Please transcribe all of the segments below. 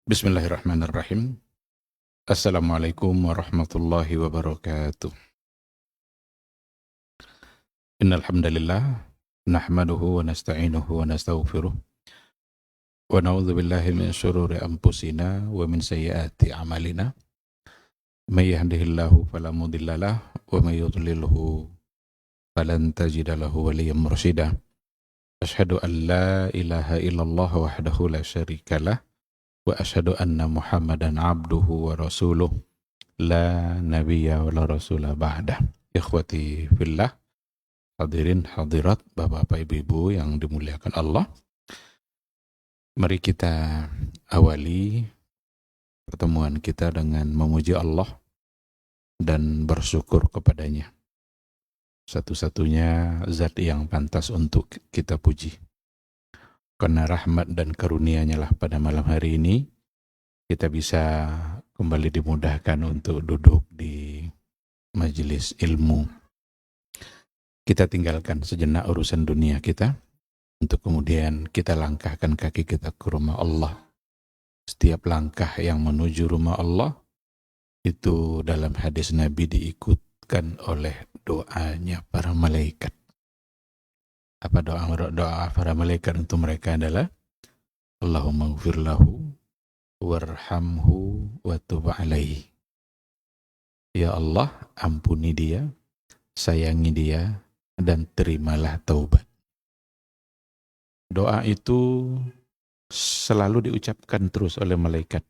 Bismillahirrahmanirrahim. Assalamualaikum warahmatullahi wabarakatuh. Innal hamdalillah nahmaduhu wa nasta'inuhu wa nastaghfiruh wa na'udzu billahi min syururi anfusina wa min sayyiati a'malina. May yahdihillahu fala mudhillalah wa may yudlilhu falan tajida lahu waliyyan mursyida. Asyhadu an la ilaha illallah wahdahu la syarikalah wa asyhadu anna Muhammadan abduhu wa rasuluh la nabiyya wa la rasula ba'dah. Ikhwati fillah, hadirin hadirat, bapak-bapak ibu-ibu yang dimuliakan Allah. Mari kita awali pertemuan kita dengan memuji Allah dan bersyukur kepadanya. Satu-satunya zat yang pantas untuk kita puji. Karena rahmat dan karunia-Nya lah pada malam hari ini kita bisa kembali dimudahkan untuk duduk di majelis ilmu. Kita tinggalkan sejenak urusan dunia kita untuk kemudian kita langkahkan kaki kita ke rumah Allah. Setiap langkah yang menuju rumah Allah itu dalam hadis Nabi diikutkan oleh doanya para malaikat. Apa doa para malaikat untuk mereka adalah Allahumma ighfir lahu warhamhu wa tub alaihi. Ya Allah, ampuni dia, sayangi dia, dan terimalah taubat. Doa itu selalu diucapkan terus oleh malaikat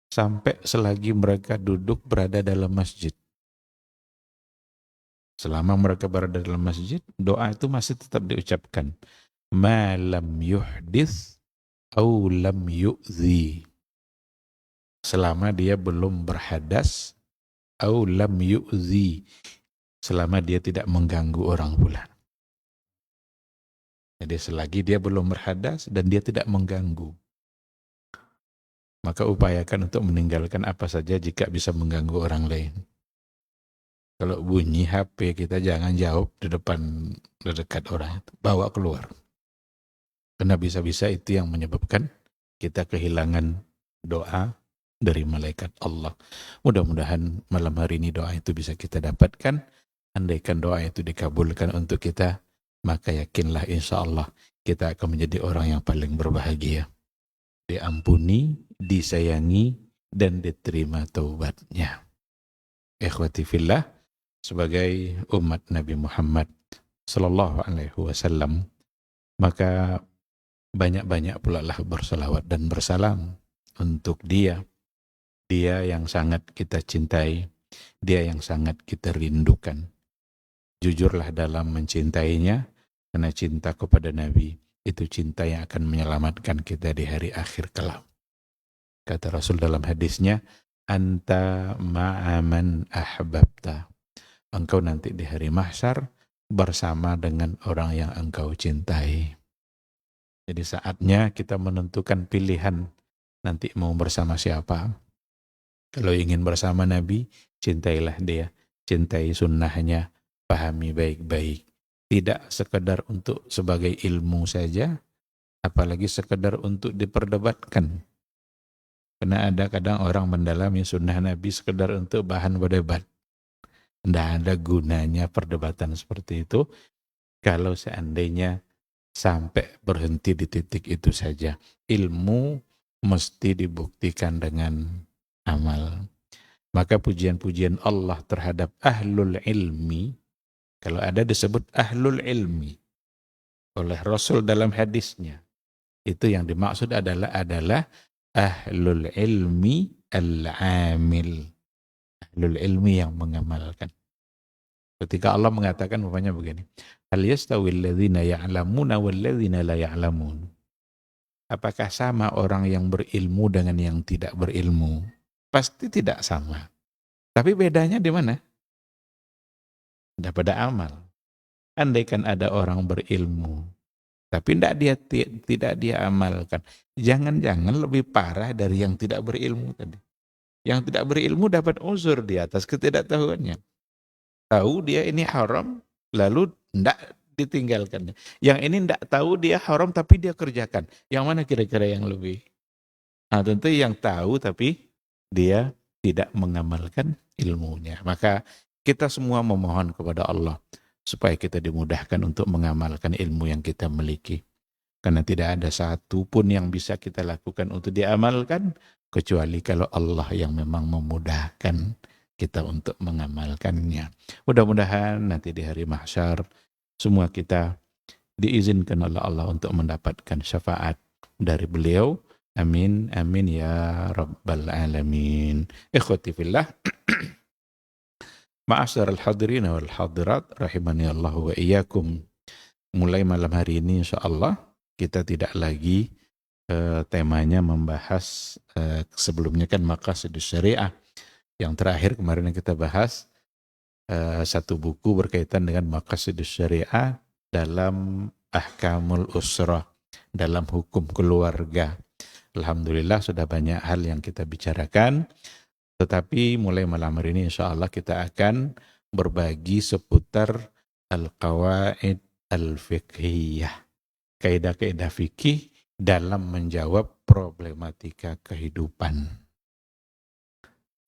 sampai selagi mereka duduk berada dalam masjid. Selama mereka berada dalam masjid, doa itu masih tetap diucapkan. Ma lam yuhdits au lam yu'zi. Selama dia belum berhadas, au lam yu'zi. Selama dia tidak mengganggu orang pula. Jadi selagi dia belum berhadas dan dia tidak mengganggu, maka upayakan untuk meninggalkan apa saja jika bisa mengganggu orang lain. Kalau bunyi HP kita jangan jawab di dekat orang itu, bawa keluar. Karena bisa-bisa itu yang menyebabkan kita kehilangan doa dari malaikat Allah. Mudah-mudahan malam hari ini doa itu bisa kita dapatkan. Andaikan doa itu dikabulkan untuk kita, maka yakinlah insya Allah kita akan menjadi orang yang paling berbahagia. Diampuni, disayangi, dan diterima taubatnya. Ikhwati fillah, sebagai umat Nabi Muhammad sallallahu alaihi wasallam, maka banyak-banyak pula lah bersalawat dan bersalam untuk dia yang sangat kita cintai, dia yang sangat kita rindukan. Jujurlah dalam mencintainya, karena cinta kepada Nabi itu cinta yang akan menyelamatkan kita di hari akhir kelak. Kata Rasul dalam hadisnya, anta ma'aman ahbabta. Engkau nanti di hari mahsyar bersama dengan orang yang engkau cintai. Jadi saatnya kita menentukan pilihan nanti mau bersama siapa. Kalau ingin bersama Nabi, cintailah dia. Cintai sunnahnya, pahami baik-baik. Tidak sekedar untuk sebagai ilmu saja, apalagi sekedar untuk diperdebatkan. Karena ada kadang orang mendalami sunnah Nabi sekedar untuk bahan berdebat. Tidak ada gunanya perdebatan seperti itu kalau seandainya sampai berhenti di titik itu saja. Ilmu mesti dibuktikan dengan amal. Maka pujian-pujian Allah terhadap ahlul ilmi, kalau ada disebut ahlul ilmi oleh Rasul dalam hadisnya, itu yang dimaksud adalah ahlul ilmi al-amil. Ahlul ilmi yang mengamalkan. Ketika Allah mengatakan umpamanya begini, hal yastawil ladzina ya'lamuna wal ladzina la ya'lamun. Apakah sama orang yang berilmu dengan yang tidak berilmu? Pasti tidak sama. Tapi bedanya di mana? Ada pada amal. Andaikan ada orang berilmu, tapi tidak dia amalkan, jangan-jangan lebih parah dari yang tidak berilmu tadi. Yang tidak berilmu dapat uzur di atas ketidaktahuannya. Tahu dia ini haram, lalu ditinggalkannya. Yang ini tidak tahu dia haram tapi dia kerjakan. Yang mana kira-kira yang lebih? Nah, tentu yang tahu tapi dia tidak mengamalkan ilmunya. Maka kita semua memohon kepada Allah supaya kita dimudahkan untuk mengamalkan ilmu yang kita miliki. Karena tidak ada satu pun yang bisa kita lakukan untuk diamalkan kecuali kalau Allah yang memang memudahkan kita untuk mengamalkannya. Mudah-mudahan nanti di hari mahsyar semua kita diizinkan oleh Allah untuk mendapatkan syafaat dari beliau. Amin, amin ya rabbal alamin. Ikhwati fillah, ma'asyiral hadirin wal hadirat rahimani Allah wa iyyakum. Mulai malam hari ini insyaallah kita tidak lagi temanya membahas sebelumnya kan maqasidus syariah. Yang terakhir kemarin yang kita bahas satu buku berkaitan dengan maqasidus syariah dalam ahkamul usrah, dalam hukum keluarga. Alhamdulillah sudah banyak hal yang kita bicarakan, tetapi mulai malam hari ini insya Allah kita akan berbagi seputar al-qawaid al-fiqhiyah, kaidah-kaidah fikih dalam menjawab problematika kehidupan.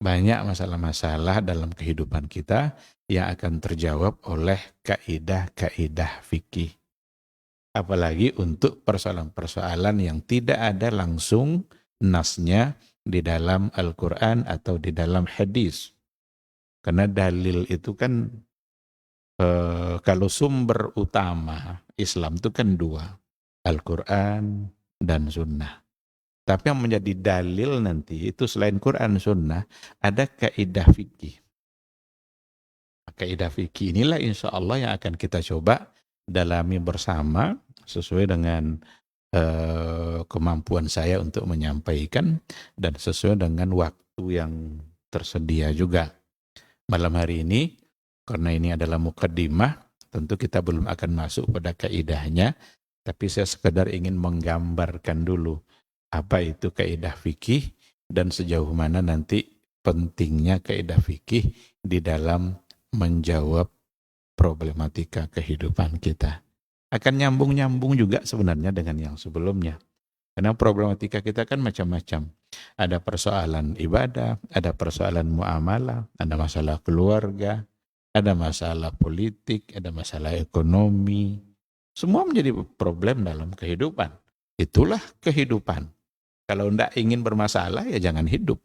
Banyak masalah-masalah dalam kehidupan kita yang akan terjawab oleh kaidah-kaidah fikih. Apalagi untuk persoalan-persoalan yang tidak ada langsung nasnya di dalam Al-Quran atau di dalam hadis. Karena dalil itu kan kalau sumber utama Islam itu kan dua, Al-Quran dan Sunnah. Tapi yang menjadi dalil nanti itu selain Quran Sunnah ada kaidah fikih. Kaidah fikih inilah insya Allah yang akan kita coba dalami bersama sesuai dengan kemampuan saya untuk menyampaikan dan sesuai dengan waktu yang tersedia juga. Malam hari ini, karena ini adalah mukaddimah, tentu kita belum akan masuk pada kaidahnya, tapi saya sekedar ingin menggambarkan dulu apa itu kaidah fikih dan sejauh mana nanti pentingnya kaidah fikih di dalam menjawab problematika kehidupan kita. Akan nyambung-nyambung juga sebenarnya dengan yang sebelumnya. Karena problematika kita kan macam-macam. Ada persoalan ibadah, ada persoalan muamalah, ada masalah keluarga, ada masalah politik, ada masalah ekonomi. Semua menjadi problem dalam kehidupan. Itulah kehidupan. Kalau tidak ingin bermasalah ya jangan hidup.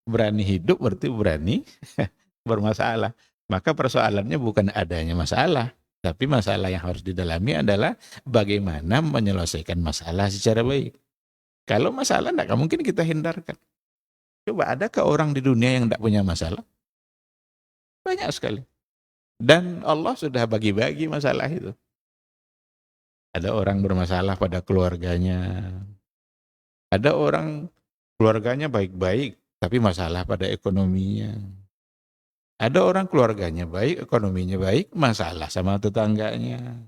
Berani hidup berarti berani bermasalah. Maka persoalannya bukan adanya masalah, tapi masalah yang harus didalami adalah bagaimana menyelesaikan masalah secara baik. Kalau masalah tidak mungkin kita hindarkan. Coba adakah orang di dunia yang tidak punya masalah? Banyak sekali. Dan Allah sudah bagi-bagi masalah itu. Ada orang bermasalah pada keluarganya. Ada orang keluarganya baik-baik, tapi masalah pada ekonominya. Ada orang keluarganya baik, ekonominya baik, masalah sama tetangganya.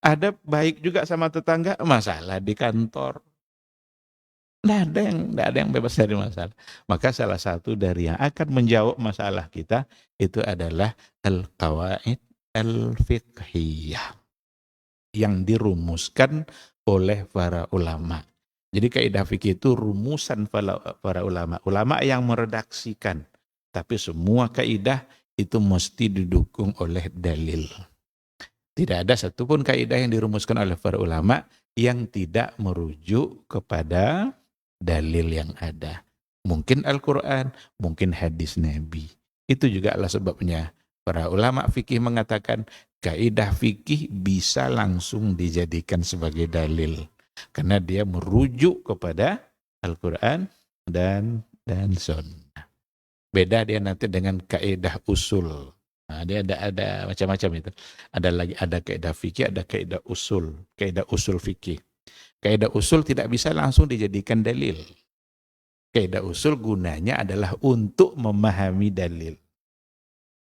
Ada baik juga sama tetangga, masalah di kantor. Tidak ada yang bebas dari masalah. Maka salah satu dari yang akan menjawab masalah kita itu adalah al-qawaid al-fiqhiyah yang dirumuskan oleh para ulama. Jadi kaidah fikih itu rumusan para ulama. Ulama yang meredaksikan. Tapi semua kaidah itu mesti didukung oleh dalil. Tidak ada satupun kaidah yang dirumuskan oleh para ulama yang tidak merujuk kepada dalil yang ada. Mungkin Al-Quran, mungkin hadis Nabi. Itu juga adalah sebabnya para ulama fikih mengatakan kaidah fikih bisa langsung dijadikan sebagai dalil. Karena dia merujuk kepada Al-Quran dan Sunnah. Beda dia nanti dengan kaidah usul. Nah, dia ada macam-macam itu. Ada kaidah fikih, ada kaidah usul fikih. Kaidah usul tidak bisa langsung dijadikan dalil. Kaidah usul gunanya adalah untuk memahami dalil.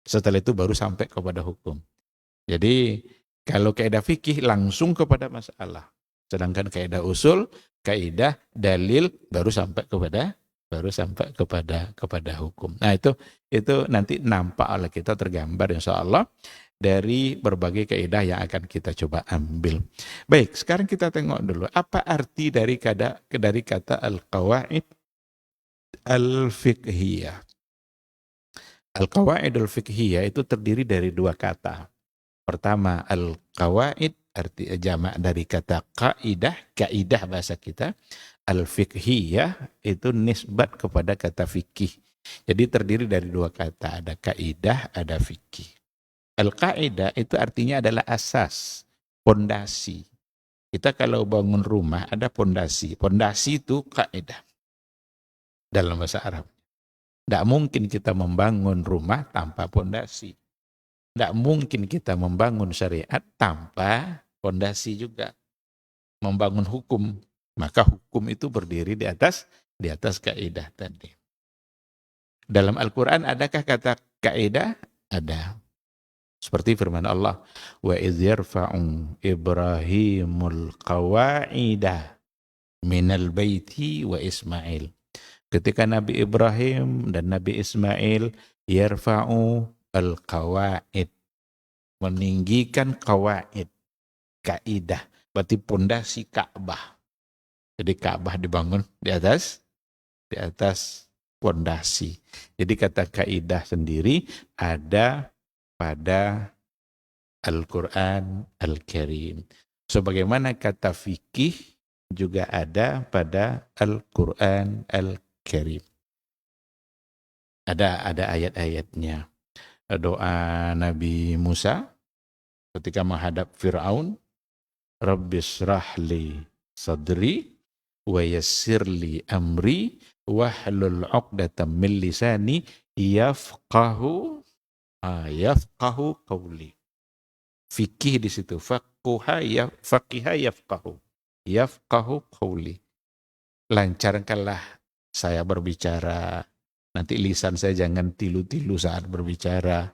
Setelah itu baru sampai kepada hukum. Jadi kalau kaidah fikih langsung kepada masalah. Sedangkan kaidah usul, kaidah dalil baru sampai kepada baru sampai kepada hukum. Nah itu nanti nampak oleh kita tergambar insya Allah dari berbagai kaidah yang akan kita coba ambil. Baik, sekarang kita tengok dulu apa arti dari kata al-qawaid al-fiqhiyah. Al-qawaid al-fiqhiyah itu terdiri dari dua kata. Pertama al-qawaid arti jamak dari kata kaidah bahasa kita. Al-fiqhiyah itu nisbat kepada kata fikih. Jadi terdiri dari dua kata, ada kaidah, ada fikih. Al-qaidah itu artinya adalah asas, pondasi. Kita kalau bangun rumah ada pondasi. Pondasi itu kaidah dalam bahasa Arab. Tidak mungkin kita membangun rumah tanpa pondasi. Tidak mungkin kita membangun syariat tanpa pondasi juga. Membangun hukum. Maka hukum itu berdiri di atas kaidah tadi. Dalam Al-Quran adakah kata kaidah? Ada. Seperti firman Allah, wa idz yarfa'u Ibrahimul qawa'ida minal baiti wa Ismail. Ketika Nabi Ibrahim dan Nabi Ismail yarfa'u al-qawa'id, meninggikan qawaid, kaidah, berarti pondasi Ka'bah. Jadi Ka'bah dibangun di atas pondasi. Jadi kata kaidah sendiri ada pada Al-Quran Al-Karim. Sebagaimana kata fikih juga ada pada Al-Quran Al-Karim. Ada ayat-ayatnya. Doa Nabi Musa ketika menghadap Fir'aun, Rabbishrah li sadri wa yassirli amri wahlul 'uqdatam min lisani yafqahu qawli. Fikih di situ, faqiha yafqahu qawli. Lancarkanlah saya berbicara. Nanti lisan saya jangan tilu-tilu saat berbicara.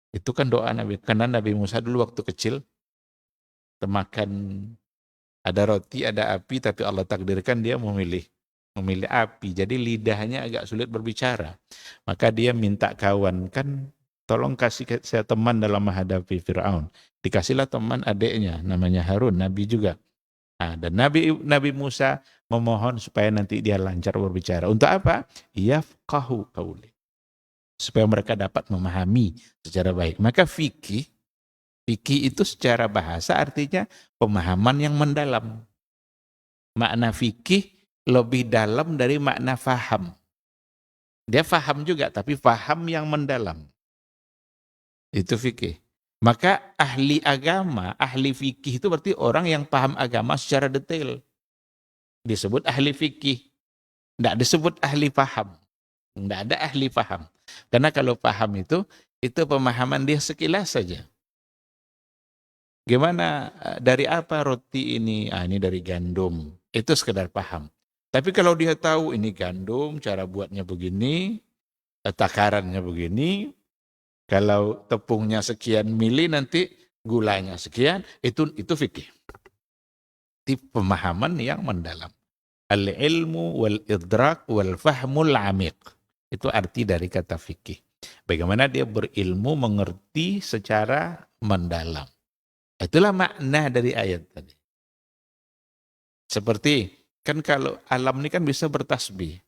Itu kan doa Nabi. Karena Nabi Musa dulu waktu kecil makan ada roti, ada api, tapi Allah takdirkan dia memilih api. Jadi lidahnya agak sulit berbicara. Maka dia minta kawan, kan tolong kasih saya teman dalam menghadapi Fir'aun. Dikasihlah teman adiknya, namanya Harun, Nabi juga. Nah, dan Nabi Musa memohon supaya nanti dia lancar berbicara. Untuk apa? Yafqahu qawli. Supaya mereka dapat memahami secara baik. Maka fikih itu secara bahasa artinya pemahaman yang mendalam. Makna fikih lebih dalam dari makna faham. Dia faham juga, tapi faham yang mendalam. Itu fikih. Maka ahli agama, ahli fikih itu berarti orang yang paham agama secara detail. Disebut ahli fikih. Tidak disebut ahli paham. Tidak ada ahli paham. Karena kalau paham itu pemahaman dia sekilas saja. Gimana, dari apa roti ini? Ini dari gandum. Itu sekedar paham. Tapi kalau dia tahu ini gandum, cara buatnya begini, takarannya begini, kalau tepungnya sekian mili nanti gulanya sekian, itu fikih. Itu pemahaman yang mendalam. Al-ilmu wal-idrak wal-fahmul amiq. Itu arti dari kata fikih. Bagaimana dia berilmu, mengerti secara mendalam. Itulah makna dari ayat tadi. Seperti, kan kalau alam ini kan bisa bertasbih.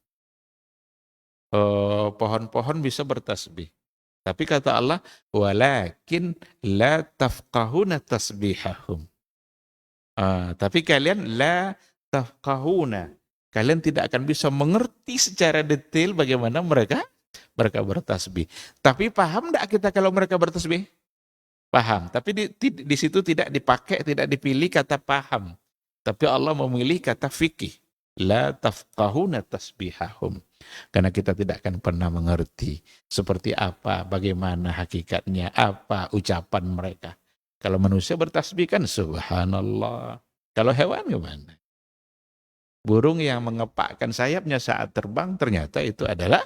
Pohon-pohon bisa bertasbih. Tapi kata Allah, walakin la tafqahuna tasbihahum. Tapi kalian la tafqahuna. Kalian tidak akan bisa mengerti secara detail bagaimana mereka bertasbih. Tapi paham tidak kita kalau mereka bertasbih? Paham. Tapi di situ tidak dipakai, tidak dipilih kata paham. Tapi Allah memilih kata fikih. La tafqahuna tasbihahum. Karena kita tidak akan pernah mengerti seperti apa, bagaimana hakikatnya, apa ucapan mereka. Kalau manusia bertasbih kan subhanallah. Kalau hewan gimana? Burung yang mengepakkan sayapnya saat terbang ternyata itu adalah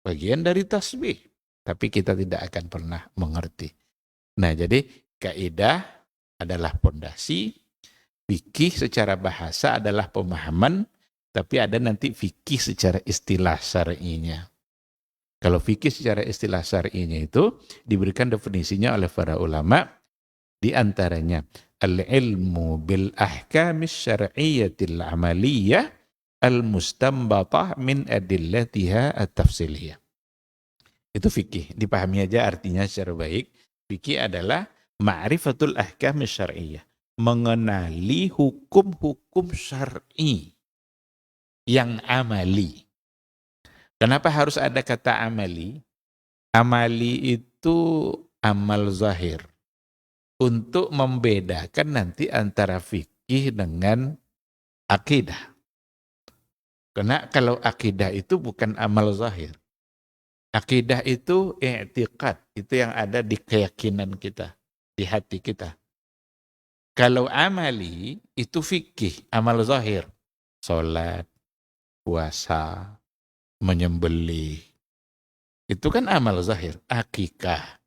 bagian dari tasbih. Tapi kita tidak akan pernah mengerti. Nah, jadi kaidah adalah pondasi, fikih secara bahasa adalah pemahaman, Tapi ada nanti fikih secara istilah syar'inya. Kalau fikih secara istilah syar'inya itu diberikan definisinya oleh para ulama, di antaranya al-ilmu bil ahkamis syar'iyyatil amaliyah al-mustanbatah min adillatiha at-tafsiliyah. Itu fikih, dipahami aja artinya secara baik. Fikih adalah ma'rifatul ahkamis syar'iyyah, mengenali hukum-hukum syar'i yang amali. Kenapa harus ada kata amali? Amali itu amal zahir. Untuk membedakan nanti antara fikih dengan akidah. Karena kalau akidah itu bukan amal zahir. Akidah itu i'tiqad, itu yang ada di keyakinan kita, di hati kita. Kalau amali itu fikih, amal zahir. Salat, puasa, menyembelih. Itu kan amal zahir, akikah.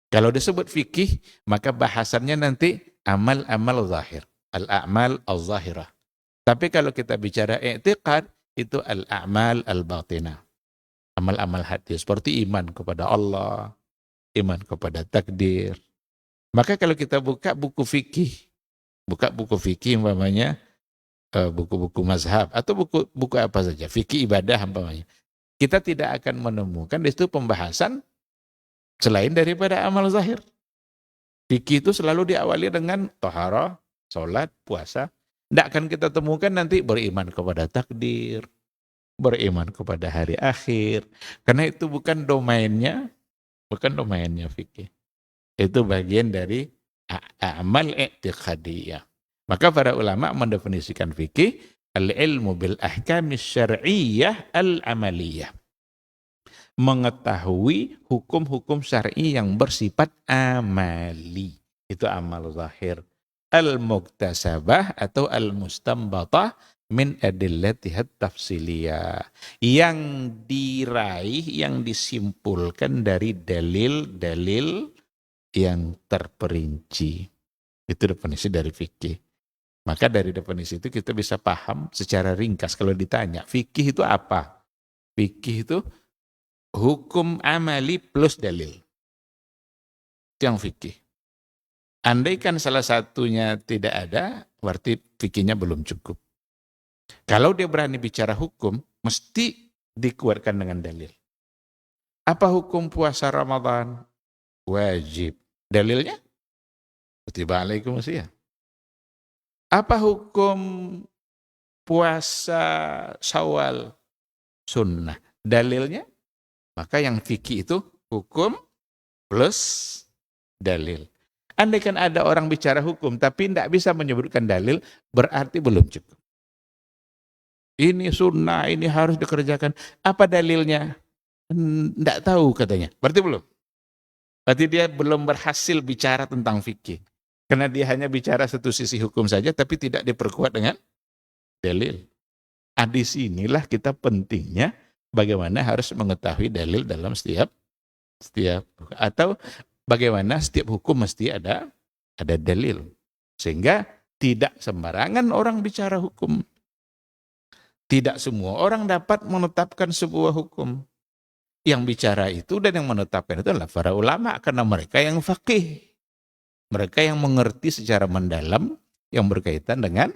Kalau disebut fikih, maka bahasannya nanti amal-amal zahir. Al-a'mal al-zahirah. Tapi kalau kita bicara i'tiqad, itu al-a'mal al-batinah. Amal-amal hati, seperti iman kepada Allah, iman kepada takdir. Maka kalau kita buka buku fikih umpamanya, buku-buku mazhab, atau buku apa saja, fikih ibadah umpamanya, kita tidak akan menemukan di situ pembahasan selain daripada amal zahir. Fikih itu selalu diawali dengan taharah, sholat, puasa. Tidak akan kita temukan nanti beriman kepada takdir, beriman kepada hari akhir. Karena itu bukan domainnya fikih. Itu bagian dari amal i'tiqadiyah. Maka para ulama mendefinisikan fikih al-ilmu bil ahkamis syar'iyyah al-amaliyah. Mengetahui hukum-hukum syar'i yang bersifat amali. Itu amal zahir. Al-muktasabah atau al-mustanbatah min adillatihat tafsiliyah. Yang diraih, yang disimpulkan dari dalil-dalil yang terperinci. Itu definisi dari fikih. Maka dari definisi itu kita bisa paham secara ringkas. Kalau ditanya, fikih itu apa? Fikih itu hukum amali plus dalil. Itu yang fikih. Andaikan salah satunya tidak ada, berarti fikihnya belum cukup. Kalau dia berani bicara hukum, mesti dikuatkan dengan dalil. Apa hukum puasa Ramadan? Wajib. Dalilnya? Kutiba alaikumusiyam. Apa hukum puasa Syawal? Sunnah. Dalilnya? Maka yang fikih itu hukum plus dalil. Andaikan ada orang bicara hukum tapi tidak bisa menyebutkan dalil, berarti belum cukup. Ini sunnah, ini harus dikerjakan. Apa dalilnya? Tidak tahu katanya. Berarti belum. Berarti dia belum berhasil bicara tentang fikih. Karena dia hanya bicara satu sisi hukum saja tapi tidak diperkuat dengan dalil. Di sinilah kita pentingnya bagaimana harus mengetahui dalil dalam setiap atau bagaimana setiap hukum mesti ada dalil. Sehingga tidak sembarangan orang bicara hukum. Tidak semua orang dapat menetapkan sebuah hukum. Yang bicara itu dan yang menetapkan itu adalah para ulama karena mereka yang faqih. Mereka yang mengerti secara mendalam yang berkaitan dengan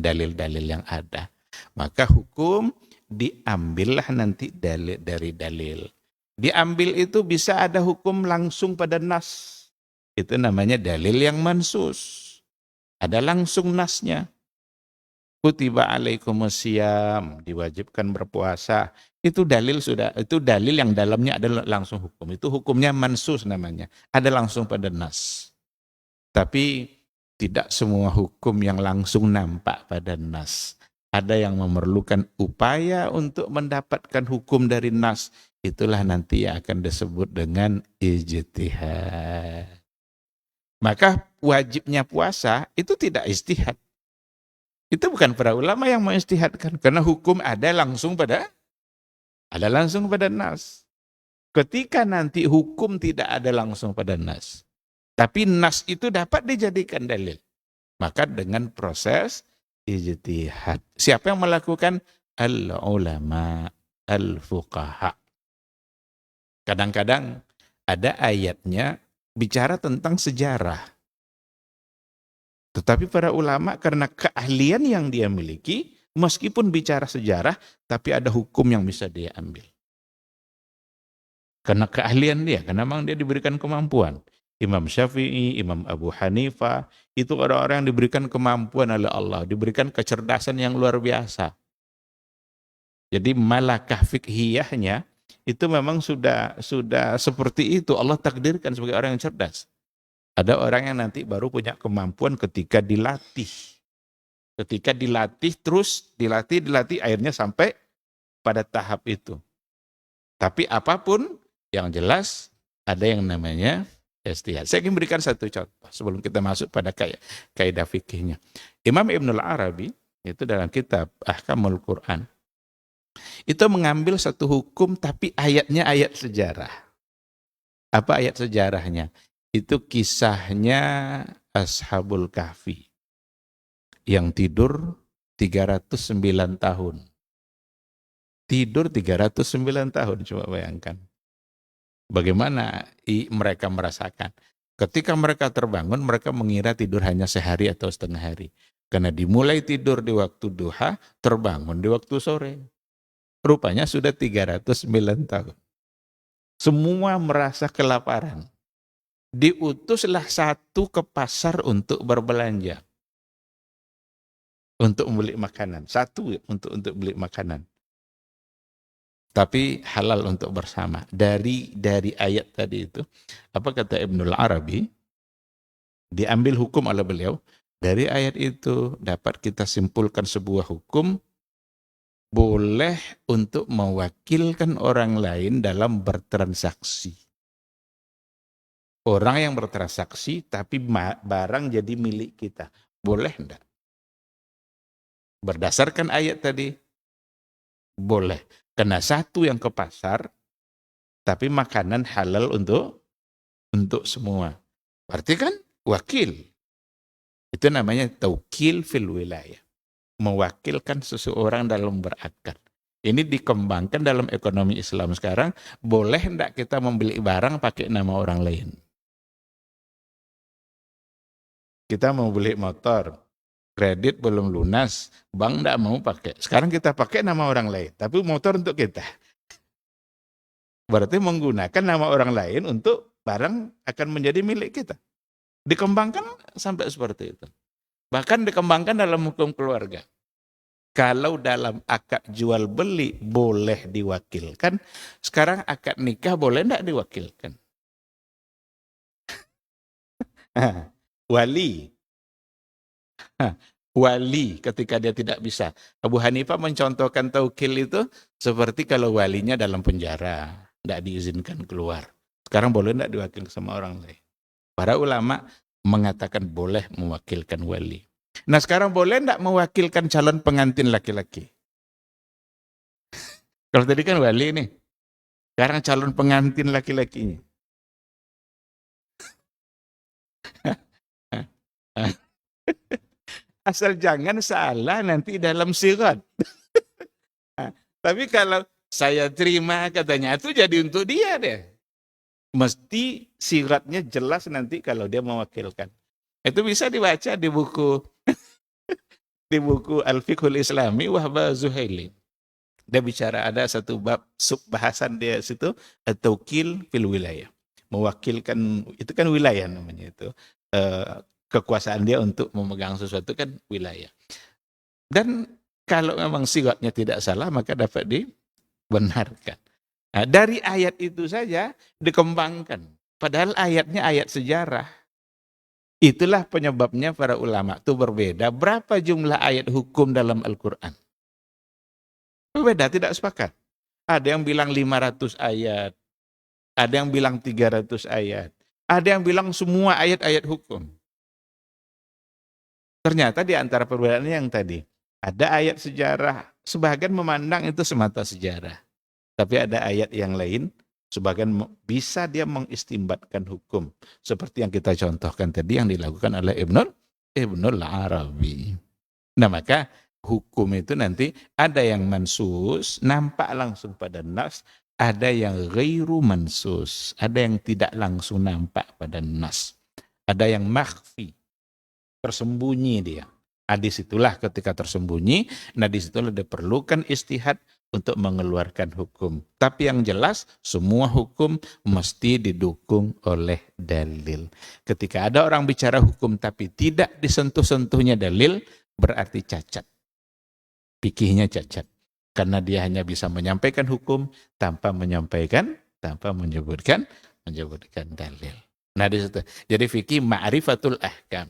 dalil-dalil yang ada. Maka hukum diambillah nanti dari dalil. Diambil itu bisa ada hukum langsung pada nas. Itu namanya dalil yang mansus. Ada langsung nasnya. Kutiba alaikumusiyam, diwajibkan berpuasa. Itu dalil yang dalamnya adalah langsung hukum. Itu hukumnya mansus namanya. Ada langsung pada nas. Tapi tidak semua hukum yang langsung nampak pada nas. Ada yang memerlukan upaya untuk mendapatkan hukum dari nas. Itulah nanti yang akan disebut dengan ijtihad. Maka wajibnya puasa itu tidak ijtihad. Itu bukan para ulama yang mengijtihadkan. Karena hukum ada langsung pada nas. Ketika nanti hukum tidak ada langsung pada nas. Tapi nas itu dapat dijadikan dalil. Maka dengan proses ijtihad. Siapa yang melakukan? Al-ulama, al-fuqaha. Kadang-kadang ada ayatnya bicara tentang sejarah. Tetapi para ulama karena keahlian yang dia miliki, meskipun bicara sejarah, tapi ada hukum yang bisa dia ambil. Karena keahlian dia, karena memang dia diberikan kemampuan. Imam Syafi'i, Imam Abu Hanifah, itu orang-orang yang diberikan kemampuan oleh Allah, diberikan kecerdasan yang luar biasa. Jadi malakah fikhiyahnya itu memang sudah seperti itu. Allah takdirkan sebagai orang yang cerdas. Ada orang yang nanti baru punya kemampuan ketika dilatih. Ketika dilatih terus, dilatih, akhirnya sampai pada tahap itu. Tapi apapun yang jelas ada yang namanya ijtihad. Saya ingin berikan satu contoh sebelum kita masuk pada kaidah fikihnya. Imam Ibnul Arabi itu dalam kitab Ahkamul Quran itu mengambil satu hukum tapi ayatnya ayat sejarah. Apa ayat sejarahnya? Itu kisahnya Ashabul Kahfi yang tidur 309 tahun. Tidur 309 tahun, coba bayangkan. Bagaimana mereka merasakan? Ketika mereka terbangun, mereka mengira tidur hanya sehari atau setengah hari. Karena dimulai tidur di waktu duha, terbangun di waktu sore. Rupanya sudah 309 tahun. Semua merasa kelaparan. Diutuslah satu ke pasar untuk berbelanja. Untuk membeli makanan. Satu untuk beli makanan. Tapi halal untuk bersama. Dari ayat tadi itu, apa kata Ibnul Arabi, diambil hukum oleh beliau, dari ayat itu dapat kita simpulkan sebuah hukum, boleh untuk mewakilkan orang lain dalam bertransaksi. Orang yang bertransaksi, tapi barang jadi milik kita. Boleh enggak? Berdasarkan ayat tadi, boleh. Karena satu yang ke pasar, tapi makanan halal untuk semua. Berarti kan wakil. Itu namanya taukil fil wilayah. Mewakilkan seseorang dalam berakad. Ini dikembangkan dalam ekonomi Islam sekarang. Boleh enggak kita membeli barang pakai nama orang lain? Kita mau beli motor, kredit belum lunas, bank enggak mau pakai. Sekarang kita pakai nama orang lain, tapi motor untuk kita. Berarti menggunakan nama orang lain untuk barang akan menjadi milik kita. Dikembangkan sampai seperti itu. Bahkan dikembangkan dalam hukum keluarga. Kalau dalam akad jual beli boleh diwakilkan, sekarang akad nikah boleh enggak diwakilkan? Wali. Wali ketika dia tidak bisa. Abu Hanifah mencontohkan taukil itu seperti kalau walinya dalam penjara, tidak diizinkan keluar. Sekarang boleh tidak diwakil sama orang lain? Para ulama mengatakan boleh mewakilkan wali. Nah sekarang boleh tidak mewakilkan calon pengantin laki-laki? Kalau tadi kan wali nih, sekarang calon pengantin laki-lakinya. Asal jangan salah nanti dalam sirat. Tapi kalau saya terima katanya itu jadi untuk dia deh. Mesti siratnya jelas nanti kalau dia mewakilkan. Itu bisa dibaca di buku Al-Fiqhul Islami Wahba Zuhaili. Dia bicara ada satu bab subbahasan dia situ at-taukil fil wilayah. Mewakilkan itu kan wilayah namanya itu. Kekuasaan dia untuk memegang sesuatu kan wilayah. Dan kalau memang sigatnya tidak salah maka dapat dibenarkan. Nah, dari ayat itu saja dikembangkan. Padahal ayatnya ayat sejarah. Itulah penyebabnya para ulama itu berbeda. Berapa jumlah ayat hukum dalam Al-Quran? Berbeda, tidak sepakat. Ada yang bilang 500 ayat. Ada yang bilang 300 ayat. Ada yang bilang semua ayat-ayat hukum. Ternyata di antara perbedaannya yang tadi, ada ayat sejarah, sebagian memandang itu semata sejarah. Tapi ada ayat yang lain, sebagian bisa dia mengistimbatkan hukum. Seperti yang kita contohkan tadi yang dilakukan oleh Ibnul Arabi. Nah maka hukum itu nanti ada yang mansus, nampak langsung pada nas, ada yang ghairu mansus, ada yang tidak langsung nampak pada nas. Ada yang makhfi, tersembunyi dia. Nah, disitulah ketika tersembunyi, nah disitulah diperlukan istihad untuk mengeluarkan hukum. Tapi yang jelas, semua hukum mesti didukung oleh dalil. Ketika ada orang bicara hukum tapi tidak disentuh-sentuhnya dalil, berarti cacat. Fikihnya cacat. Karena dia hanya bisa menyampaikan hukum tanpa menyebutkan dalil. Nah, di situ. Jadi fikih ma'rifatul ahkam.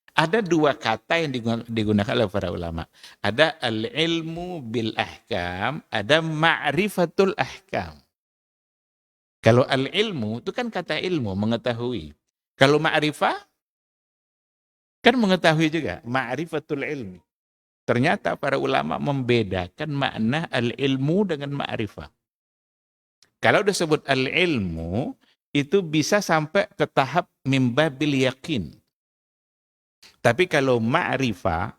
Ada dua kata yang digunakan oleh para ulama. Ada al-ilmu bil ahkam, ada ma'rifatul ahkam. Kalau al-ilmu itu kan kata ilmu, mengetahui. Kalau ma'rifah kan mengetahui juga, ma'rifatul ilmi. Ternyata para ulama membedakan makna al-ilmu dengan ma'rifah. Kalau disebut al-ilmu, itu bisa sampai ke tahap mimbabil yakin. Tapi kalau ma'rifah,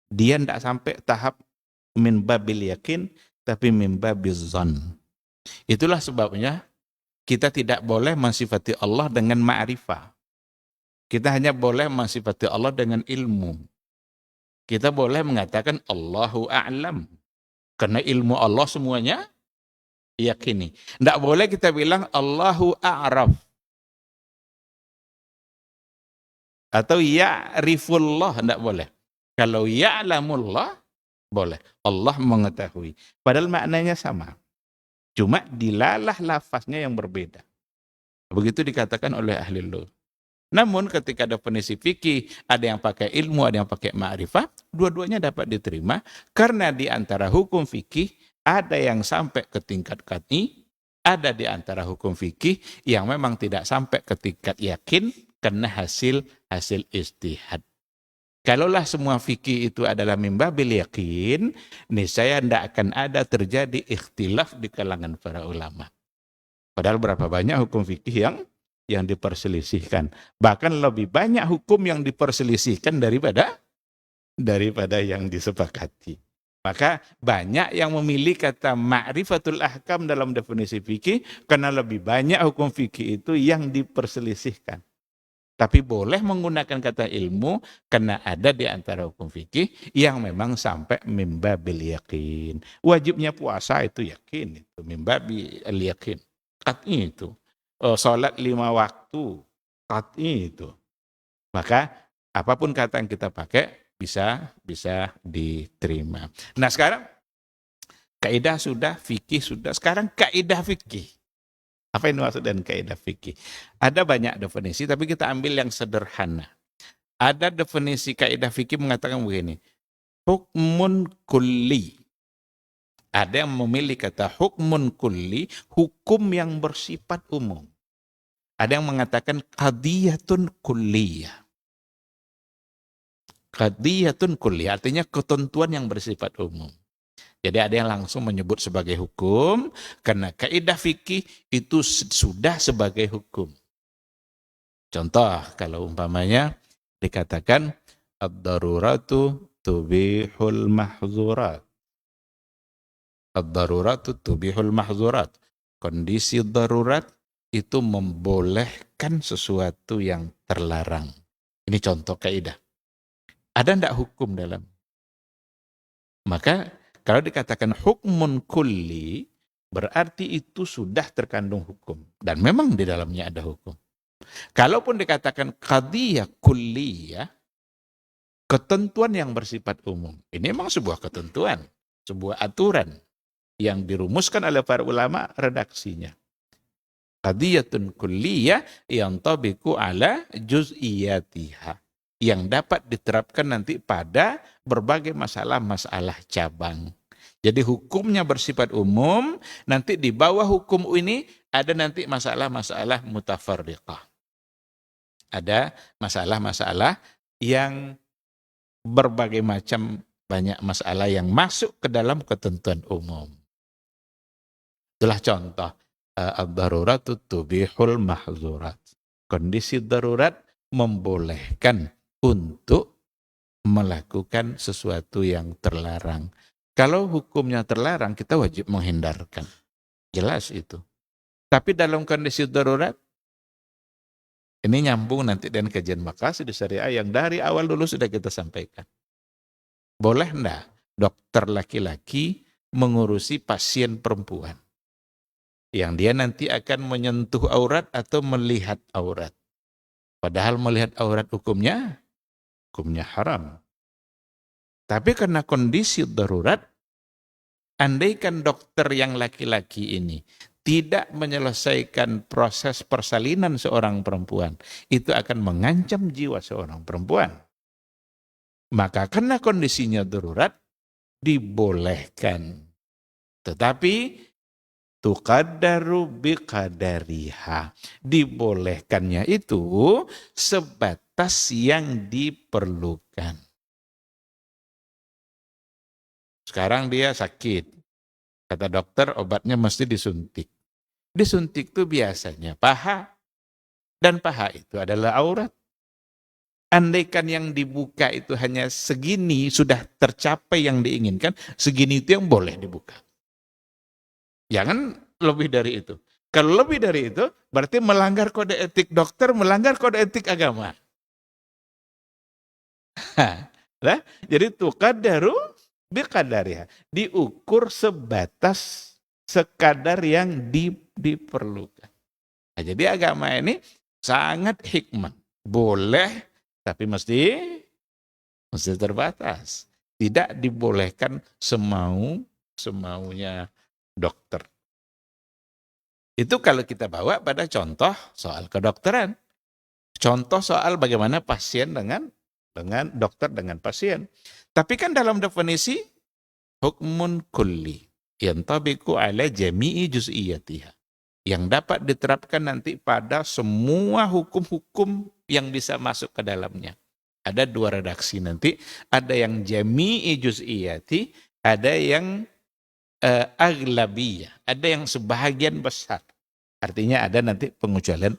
dia tidak sampai tahap mimbabil yakin, tapi mimbabil zon. Itulah sebabnya kita tidak boleh mensifati Allah dengan ma'rifah. Kita hanya boleh mensifati Allah dengan ilmu. Kita boleh mengatakan Allahu a'lam. Karena ilmu Allah semuanya yakini. Tidak boleh kita bilang Allahu a'raf. Atau ya'rifullah, tidak boleh. Kalau ya'lamullah, boleh. Allah mengetahui. Padahal maknanya sama. Cuma dilalah lafaznya yang berbeda. Begitu dikatakan oleh ahli lugh. Namun ketika definisi fikih, ada yang pakai ilmu, ada yang pakai ma'rifah, dua-duanya dapat diterima karena di antara hukum fikih ada yang sampai ke tingkat qat'i, ada di antara hukum fikih yang memang tidak sampai ke tingkat yakin karena hasil istihad. Kalaulah semua fikih itu adalah mimbabil yakin, niscaya tidak akan ada terjadi ikhtilaf di kalangan para ulama. Padahal berapa banyak hukum fikih yang diperselisihkan. Bahkan lebih banyak hukum yang diperselisihkan daripada yang disepakati. Maka banyak yang memilih kata ma'rifatul ahkam dalam definisi fikih karena lebih banyak hukum fikih itu yang diperselisihkan. Tapi boleh menggunakan kata ilmu karena ada di antara hukum fikih yang memang sampai mimbabil yakin. Wajibnya puasa itu yakin, itu mimbabil yakin. Qat'i itu. Salat 5 waktu, qat'i itu. Maka apapun kata yang kita pakai bisa diterima. Nah sekarang kaidah sudah, fikih sudah. Sekarang kaidah fikih. Apa yang dimaksud dengan kaidah fikih? Ada banyak definisi, tapi kita ambil yang sederhana. Ada definisi kaidah fikih mengatakan begini, hukmun kulli. Ada yang memilih kata hukmun kulli, hukum yang bersifat umum. Ada yang mengatakan qadiyatun kulliyah. Qadiyatun kulliyah artinya ketentuan yang bersifat umum. Jadi ada yang langsung menyebut sebagai hukum karena kaidah fikih itu sudah sebagai hukum. Contoh kalau umpamanya dikatakan ad-daruratu tubihul mahzurat. Ad-daruratu tubihul mahzurat. Kondisi darurat itu membolehkan sesuatu yang terlarang. Ini contoh kaidah. Ada enggak hukum dalam? Maka kalau dikatakan hukmun kulli, berarti itu sudah terkandung hukum. Dan memang di dalamnya ada hukum. Kalaupun dikatakan qadiyah kulliyah, ketentuan yang bersifat umum. Ini memang sebuah ketentuan, sebuah aturan yang dirumuskan oleh para ulama redaksinya. Qadiyatun kulliyah yang tabiku ala juz'iyatiha. Yang dapat diterapkan nanti pada berbagai masalah-masalah cabang. Jadi hukumnya bersifat umum, nanti di bawah hukum ini ada nanti masalah-masalah mutafarriqah. Ada masalah-masalah yang berbagai macam banyak masalah yang masuk ke dalam ketentuan umum. Itulah contoh ad-daruratu tubihul mahzurat. Kondisi darurat membolehkan untuk melakukan sesuatu yang terlarang. Kalau hukumnya terlarang, kita wajib menghindarkan. Jelas itu. Tapi dalam kondisi darurat, ini nyambung nanti dengan kajian makasih di syariah yang dari awal dulu sudah kita sampaikan. Boleh enggak dokter laki-laki mengurusi pasien perempuan? Yang dia nanti akan menyentuh aurat atau melihat aurat. Padahal melihat aurat hukumnya haram. Tapi karena kondisi darurat, andaikan dokter yang laki-laki ini tidak menyelesaikan proses persalinan seorang perempuan, itu akan mengancam jiwa seorang perempuan. Maka karena kondisinya darurat, dibolehkan. Tetapi tuqaddaru biqadariha. Dibolehkannya itu sebatas yang diperlukan. Sekarang dia sakit. Kata dokter obatnya mesti disuntik. Disuntik itu biasanya paha. Dan paha itu adalah aurat. Andaikan yang dibuka itu hanya segini, sudah tercapai yang diinginkan, segini itu yang boleh dibuka. Jangan lebih dari itu. Kalau lebih dari itu, berarti melanggar kode etik dokter, melanggar kode etik agama. Nah, jadi tuqaddaru biqadariha. Diukur sebatas sekadar yang diperlukan. Nah, jadi agama ini sangat hikmah. Boleh, tapi mesti terbatas. Tidak dibolehkan semaunya dokter. Itu kalau kita bawa pada contoh soal kedokteran. Contoh soal bagaimana pasien dengan dokter dengan pasien. Tapi kan dalam definisi hukmun kulli yantabiqu ala jami'i juz'iyatiha. Yang dapat diterapkan nanti pada semua hukum-hukum yang bisa masuk ke dalamnya. Ada dua redaksi nanti, ada yang jami'i juz'iyati, ada yang aglabiyah, ada yang sebahagian besar. Artinya ada nanti pengecualian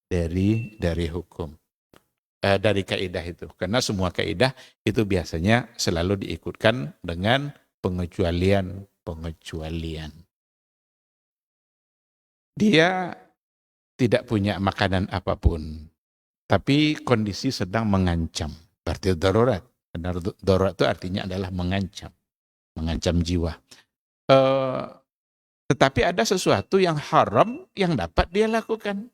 dari hukum. Dari kaidah itu. Karena semua kaidah itu biasanya selalu diikutkan dengan pengecualian. Dia tidak punya makanan apapun, tapi kondisi sedang mengancam. Berarti darurat. Karena darurat itu artinya adalah mengancam jiwa. Tetapi ada sesuatu yang haram yang dapat dia lakukan.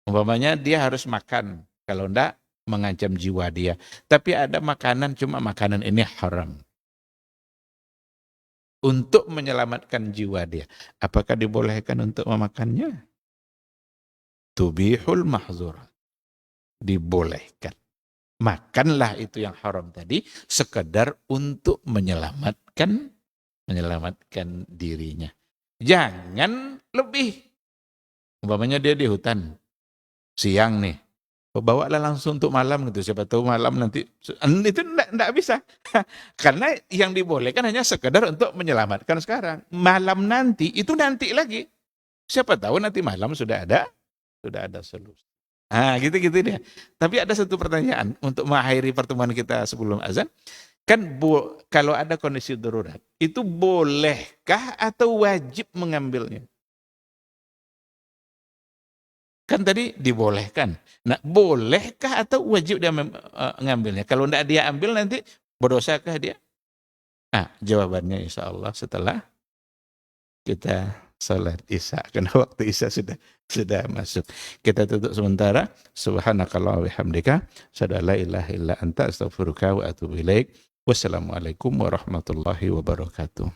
Umpamanya dia harus makan, kalau enggak mengancam jiwa dia. Tapi ada makanan, cuma makanan ini haram. Untuk menyelamatkan jiwa dia. Apakah dibolehkan untuk memakannya? Tubihul mahzur. Dibolehkan. Makanlah itu yang haram tadi, sekedar untuk menyelamatkan dirinya. Jangan lebih. Umpamanya dia di hutan, siang nih, bawalah langsung untuk malam gitu. Siapa tahu malam nanti itu enggak bisa. Karena yang dibolehkan hanya sekedar untuk menyelamatkan sekarang. Malam nanti itu nanti lagi. Siapa tahu nanti malam sudah ada solusi. Ah, gitu-gitu dia. Tapi ada satu pertanyaan untuk mengakhiri pertemuan kita sebelum azan. Kan kalau ada kondisi darurat, itu bolehkah atau wajib mengambilnya? Kan tadi dibolehkan. Nah, bolehkah atau wajib dia mengambilnya? Kalau tidak dia ambil nanti berdosakah dia? Nah, jawabannya insya Allah setelah kita salat Isya. Karena waktu Isya sudah masuk. Kita tutup sementara. Subhanakallah wa bihamdika. Asyhadu an la ilaha illa anta astaghfiruka wa atubu ilaik. Wassalamualaikum warahmatullahi wabarakatuh.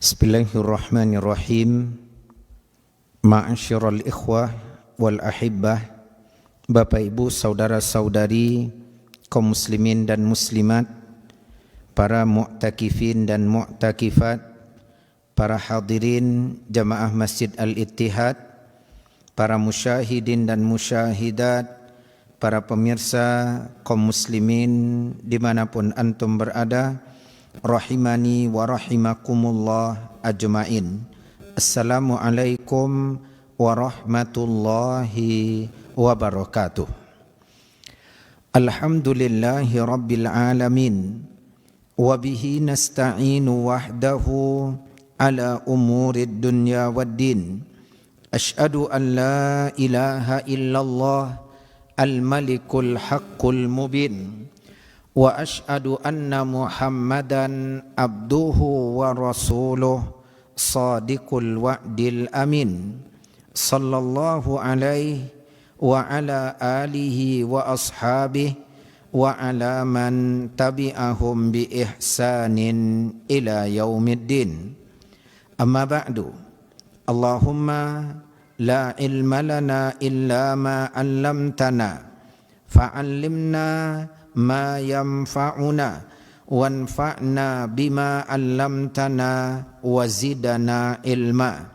Bismillahirrahmanirrahim. Ma'asyiral ikhwah wal ahibbah, Bapak Ibu, saudara-saudari kaum muslimin dan muslimat, para mu'takifin dan mu'takifat, para hadirin jamaah Masjid Al-Ittihad, para musyahidin dan musyahidat, para pemirsa kaum muslimin dimanapun antum berada, rahimani wa rahimakumullah ajmain. Assalamualaikum warahmatullahi wabarakatuh. Alhamdulillahi rabbil alamin, wa bihi nasta'inu wahdahu ala umurid dunya waddin. Ashhadu an la ilaha illallah al-malikul haqqul mubin, wa ashhadu anna Muhammadan abduhu wa rasuluh sadiqul wa'dil amin, sallallahu alaihi wa ala alihi wa ashabihi wa ala man tabi'ahum bi ihsanin ila yaumiddin. Amma ba'du. Allahumma la ilma lana illa ma 'allamtana fa'allimna ma yanfa'una wanfa'na bima 'allamtana wa zidna ilma.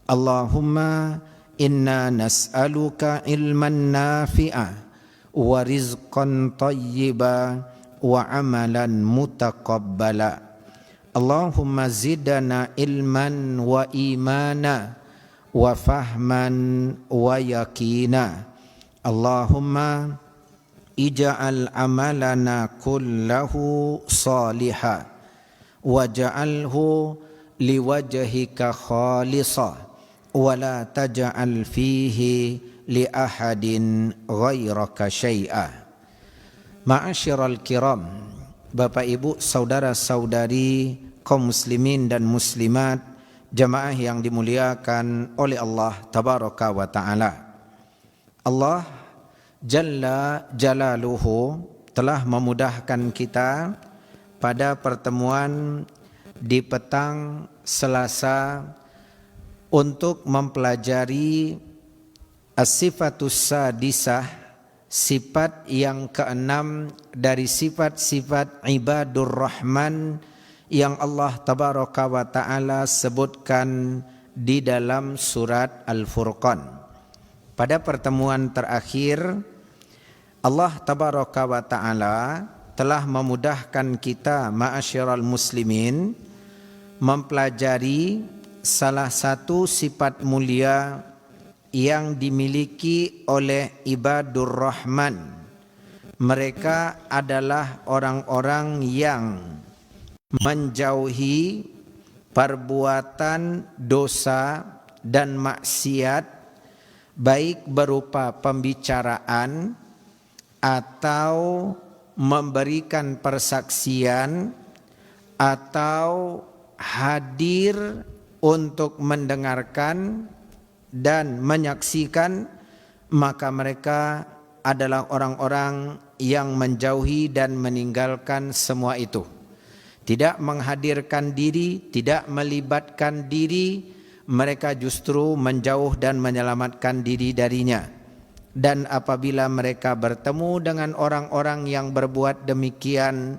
Allahumma inna nas'aluka ilman nafi'a wa rizqan thayyiba wa amalan mutaqabbala. Allahumma zidna ilman wa imana wa fahman wa yakina. Allahumma ij'al amalana kullahu salihah waj'alhu liwajhika khalisa wa la taj'al fihi li ahadin ghairaka syai'a. Ma'asyiral kiram, Bapak Ibu, saudara-saudari kaum muslimin dan muslimat, jamaah yang dimuliakan oleh Allah tabaraka wa ta'ala. Allah Jalla Jalaluhu telah memudahkan kita pada pertemuan di petang Selasa untuk mempelajari as-sifatus sadisah, sifat yang keenam dari sifat-sifat ibadur rahman yang Allah tabaraka wa ta'ala sebutkan di dalam surat Al-Furqan. Pada pertemuan terakhir, Allah tabaraka wa ta'ala telah memudahkan kita ma'asyiral muslimin mempelajari salah satu sifat mulia yang dimiliki oleh ibadur rahman. Mereka adalah orang-orang yang menjauhi perbuatan dosa dan maksiat, baik berupa pembicaraan atau memberikan persaksian atau hadir untuk mendengarkan dan menyaksikan, maka mereka adalah orang-orang yang menjauhi dan meninggalkan semua itu. Tidak menghadirkan diri, tidak melibatkan diri, mereka justru menjauh dan menyelamatkan diri darinya. Dan apabila mereka bertemu dengan orang-orang yang berbuat demikian,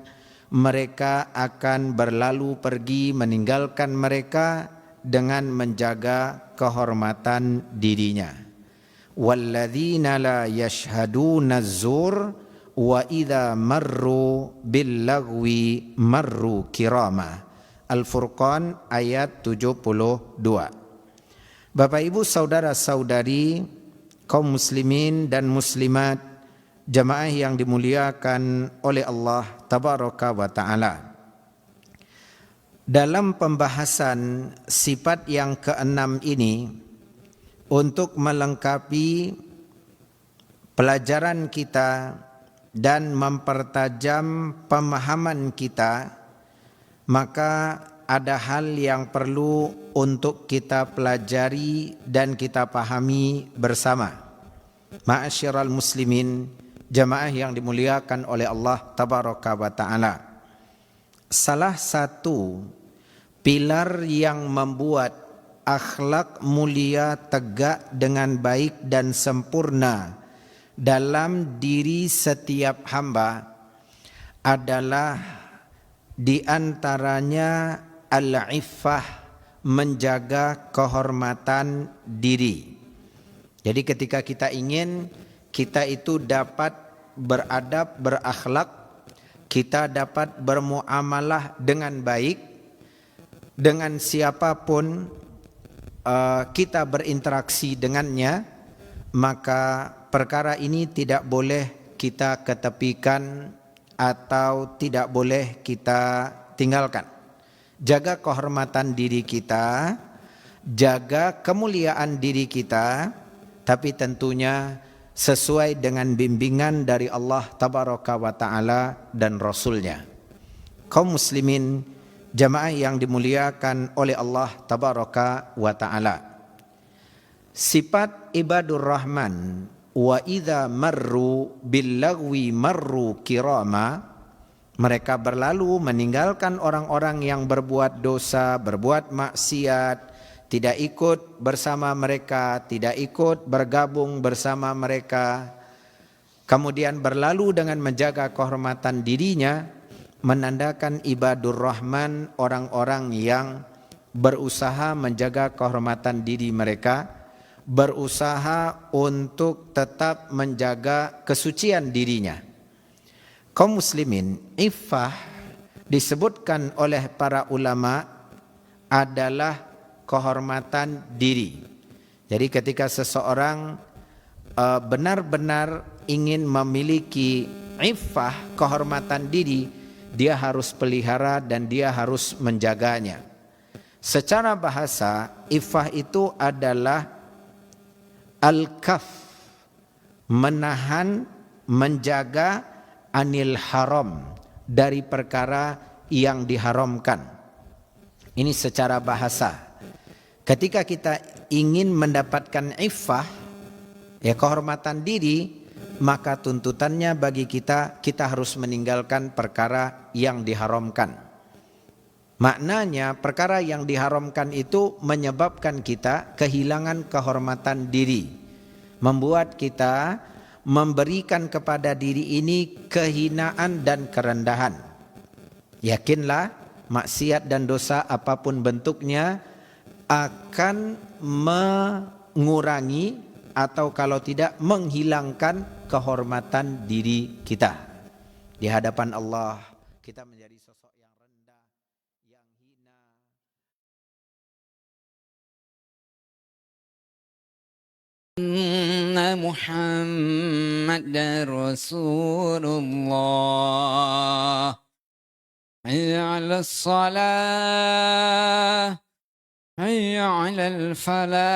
mereka akan berlalu pergi meninggalkan mereka dengan menjaga kehormatan dirinya. Walladzina la yashhaduna az-zur wa idza marru bil lagwi marru kirama. Al-Furqan ayat 72. Bapak Ibu, saudara-saudari kaum muslimin dan muslimat, jamaah yang dimuliakan oleh Allah tabaraka wa ta'ala. Dalam pembahasan sifat yang keenam ini, untuk melengkapi pelajaran kita dan mempertajam pemahaman kita, maka ada hal yang perlu untuk kita pelajari dan kita pahami bersama. Ma'asyiral muslimin, jamaah yang dimuliakan oleh Allah tabaraka wa ta'ala. Salah satu pilar yang membuat akhlak mulia tegak dengan baik dan sempurna dalam diri setiap hamba adalah di antaranya al-iffah, menjaga kehormatan diri. Jadi ketika kita ingin kita itu dapat beradab, berakhlak, kita dapat bermuamalah dengan baik dengan siapapun kita berinteraksi dengannya, maka perkara ini tidak boleh kita ketepikan atau tidak boleh kita tinggalkan. Jaga kehormatan diri kita, jaga kemuliaan diri kita, tapi tentunya sesuai dengan bimbingan dari Allah Tabaraka wa Ta'ala dan Rasulnya. Kaum muslimin, jamaah yang dimuliakan oleh Allah Tabaraka wa Ta'ala, sifat ibadur rahman, wa idza marru bil lagwi marru kirama, mereka berlalu meninggalkan orang-orang yang berbuat dosa, berbuat maksiat, tidak ikut bersama mereka, tidak ikut bergabung bersama mereka, kemudian berlalu dengan menjaga kehormatan dirinya, menandakan ibadur rahman, orang-orang yang berusaha menjaga kehormatan diri mereka, berusaha untuk tetap menjaga kesucian dirinya. Kaum muslimin, iffah disebutkan oleh para ulama adalah kehormatan diri. Jadi ketika seseorang benar-benar ingin memiliki iffah, kehormatan diri, dia harus pelihara dan dia harus menjaganya. Secara bahasa, iffah itu adalah al-kaf, menahan, menjaga anil haram, dari perkara yang diharamkan. Ini secara bahasa. Ketika kita ingin mendapatkan iffah, ya kehormatan diri, maka tuntutannya bagi kita harus meninggalkan perkara yang diharamkan. Maknanya perkara yang diharamkan itu menyebabkan kita kehilangan kehormatan diri, membuat kita memberikan kepada diri ini kehinaan dan kerendahan. Yakinlah, maksiat dan dosa apapun bentuknya akan mengurangi atau kalau tidak menghilangkan kehormatan diri kita. Di hadapan Allah kita menjadi sosok yang rendah, yang hina. Muhammad Rasulullah. Hayya 'alas salah, hayya 'alal falah.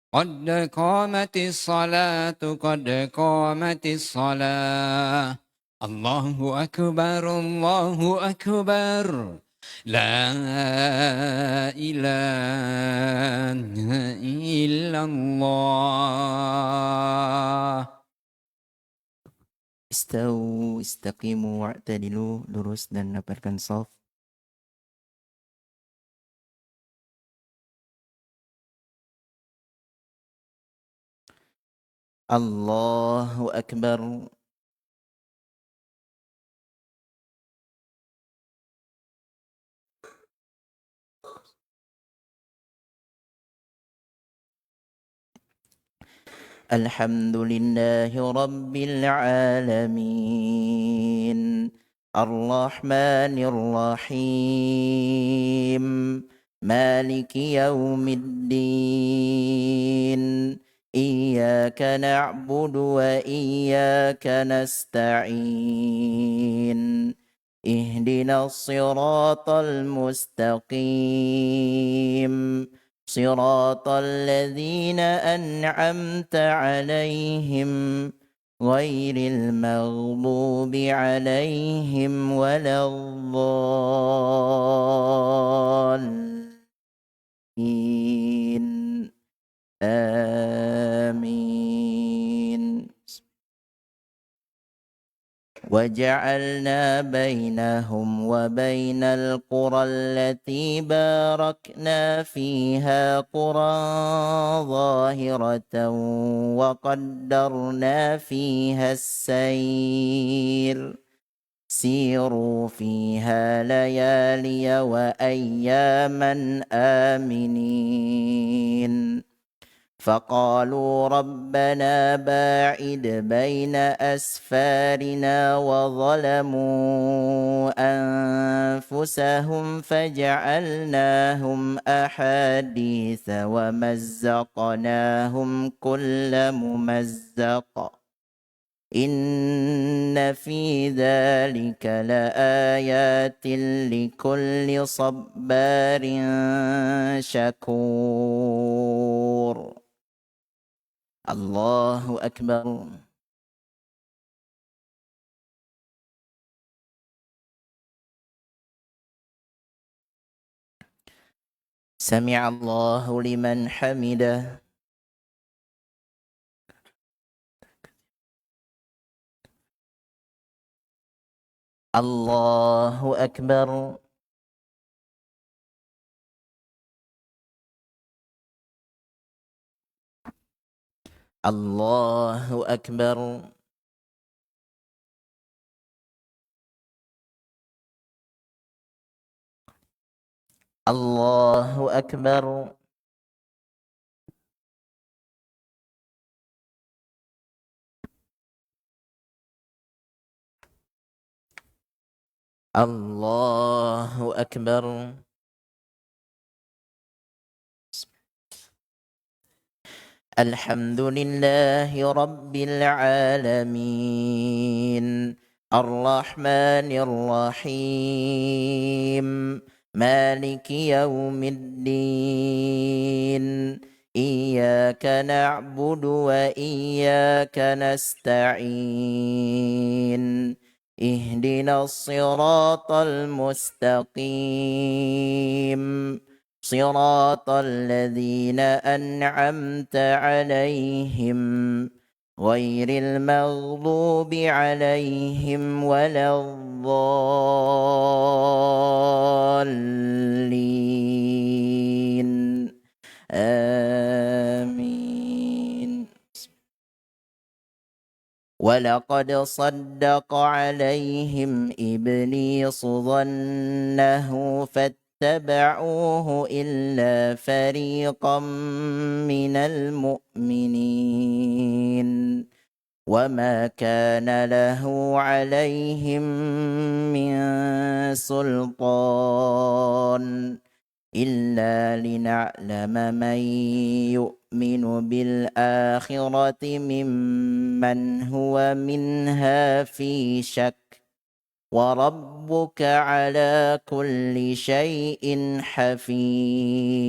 Qad qamatis salatu, qad qamatis salah. Allahu akbar, Allahu akbar. La ilaha illallah. Istau, istaqimu, wa'tadilu, lurus dan dapatkan shaf. Allahu Akbar. Alhamdulillahi Rabbil Alamin, Ar-Rahmanir Rahim, Maliki Yawmiddin, Iyyaka na'budu wa iyyaka nasta'in, Ihdinas siratal mustaqim, صراط الذين أنعمت عليهم غير المغضوب عليهم ولا الضالين آمين. وجعلنا بينهم وبين القرى التي باركنا فيها قرى ظاهرة وقدرنا فيها السير سيروا فيها ليالي وأياما آمنين فقالوا ربنا باعد بين أسفارنا وظلموا أنفسهم فجعلناهم أحاديث ومزقناهم كل ممزق إن في ذلك لآيات لكل صبار شكور الله أكبر سمع الله لمن حمده الله أكبر الله أكبر الله أكبر الله أكبر الحمد لله رب العالمين الرحمن الرحيم مالك يوم الدين إياك نعبد وإياك نستعين اهدنا الصراط المستقيم صراط الذين أنعمت عليهم غير المغضوب عليهم ولا الضالين آمين ولقد صدق عليهم إبليس ظنه فاتبعوه إلا فريقا من المؤمنين وما كان له عليهم من سلطان إلا لنعلم من يؤمن بالآخرة ممن هو منها في شك وربك على كل شيء حفيظ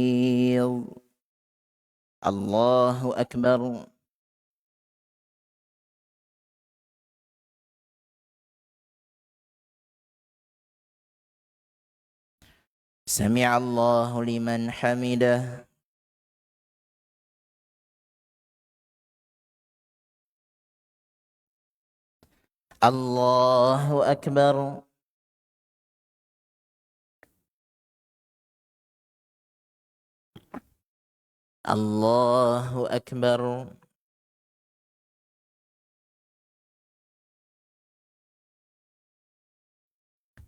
الله أكبر سمع الله لمن حمده الله أكبر الله أكبر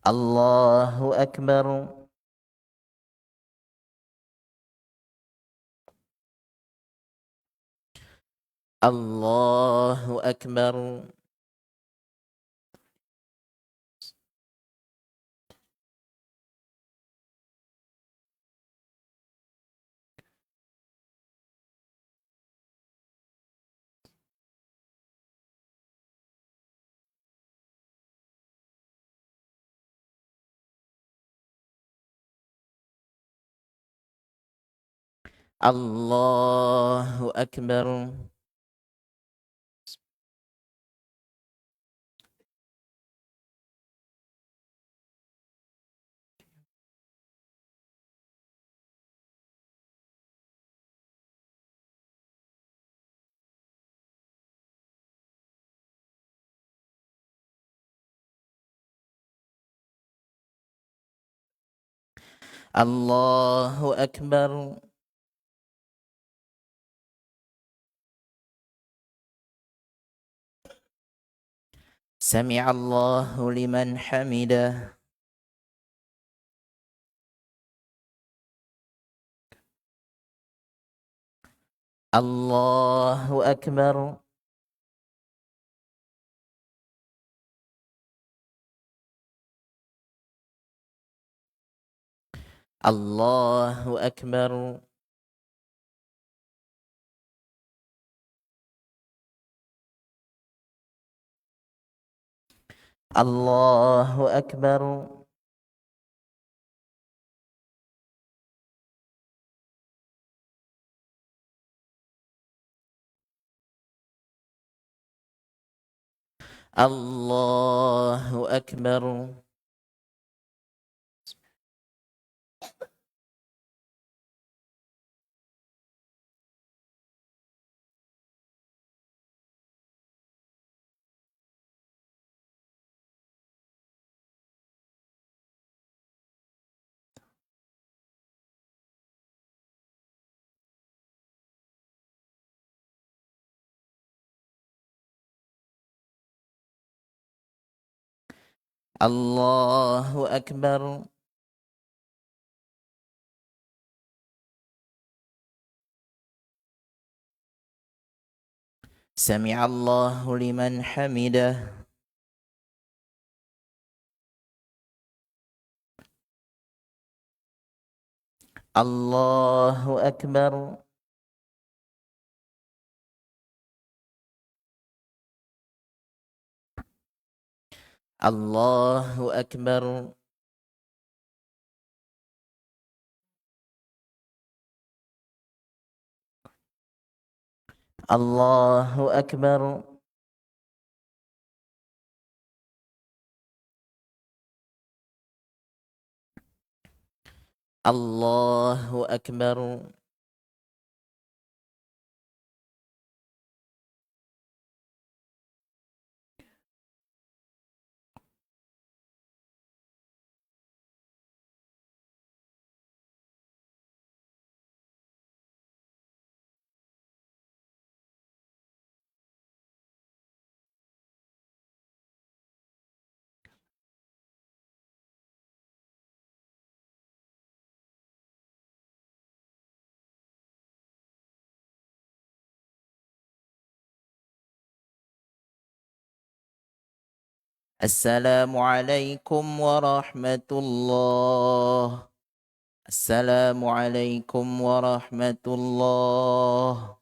الله أكبر الله أكبر الله أكبر الله أكبر. سمع الله لمن حمده. الله أكبر. الله أكبر. الله أكبر. الله أكبر. الله أكبر. سمع الله لمن حمده. الله أكبر. الله أكبر. الله أكبر. الله أكبر. السلام عليكم ورحمة الله. السلام عليكم ورحمة الله.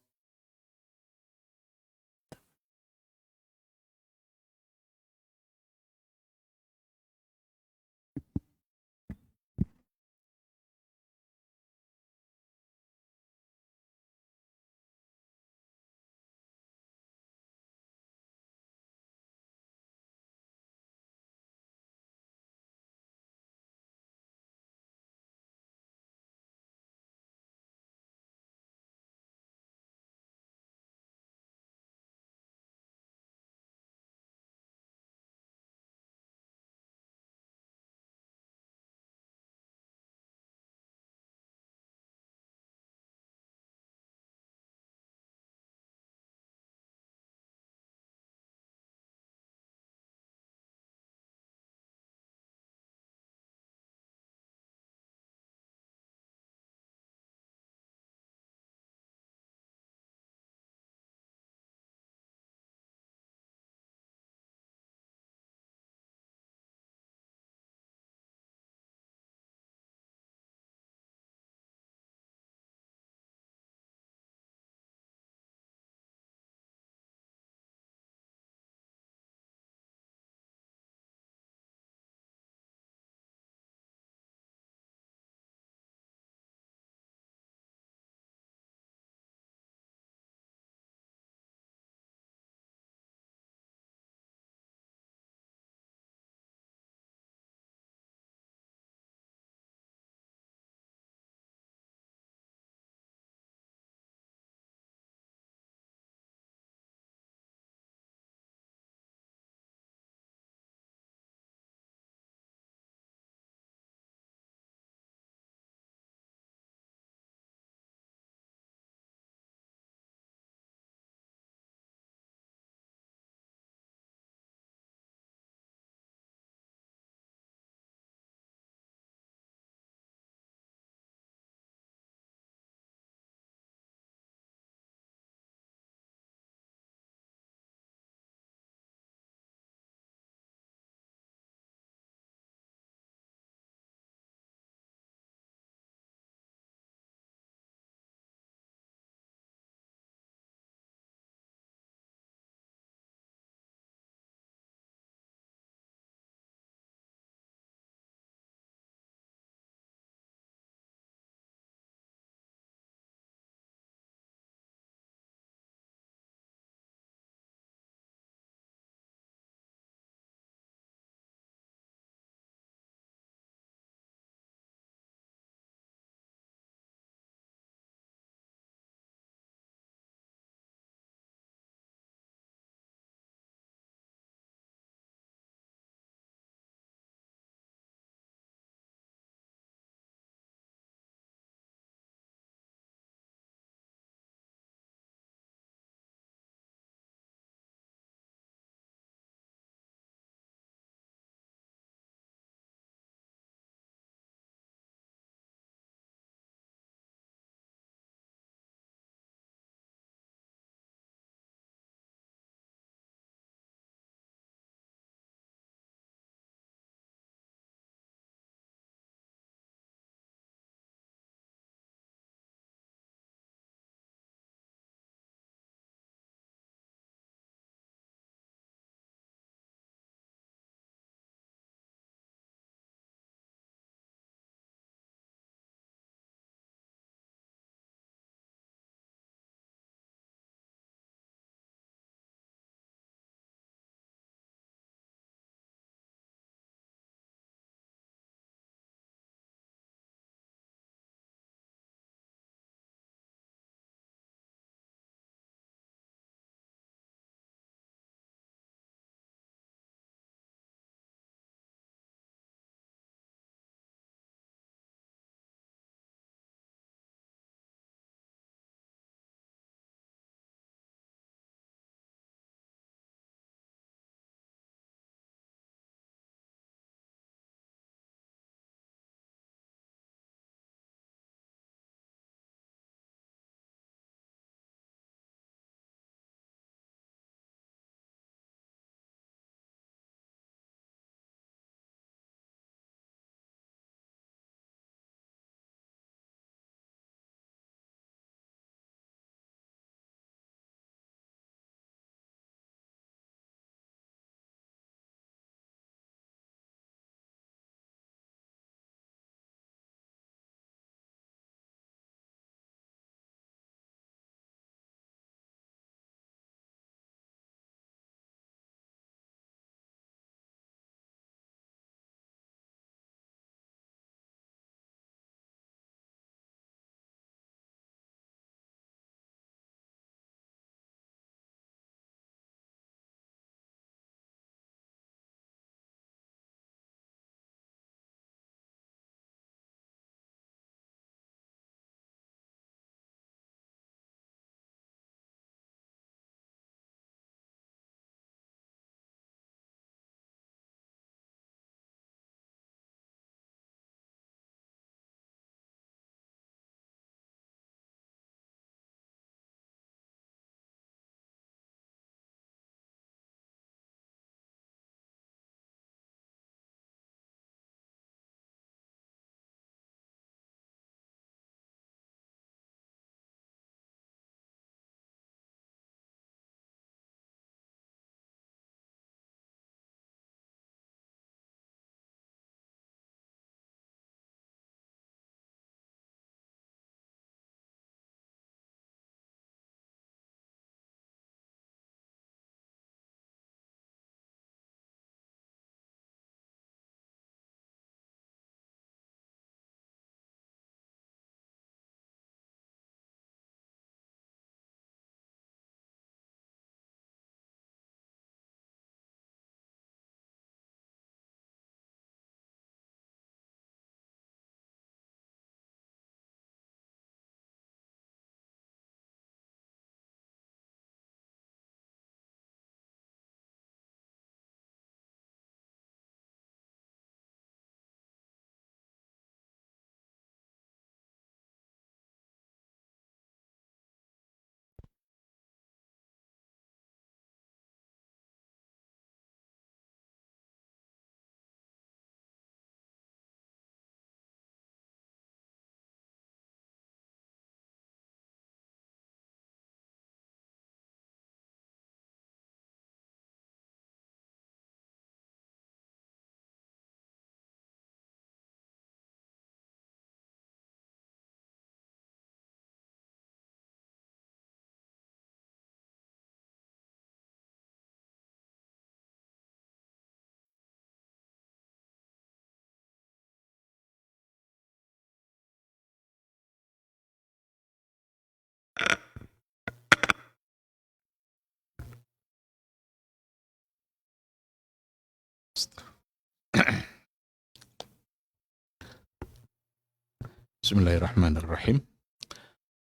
Bismillahirrahmanirrahim.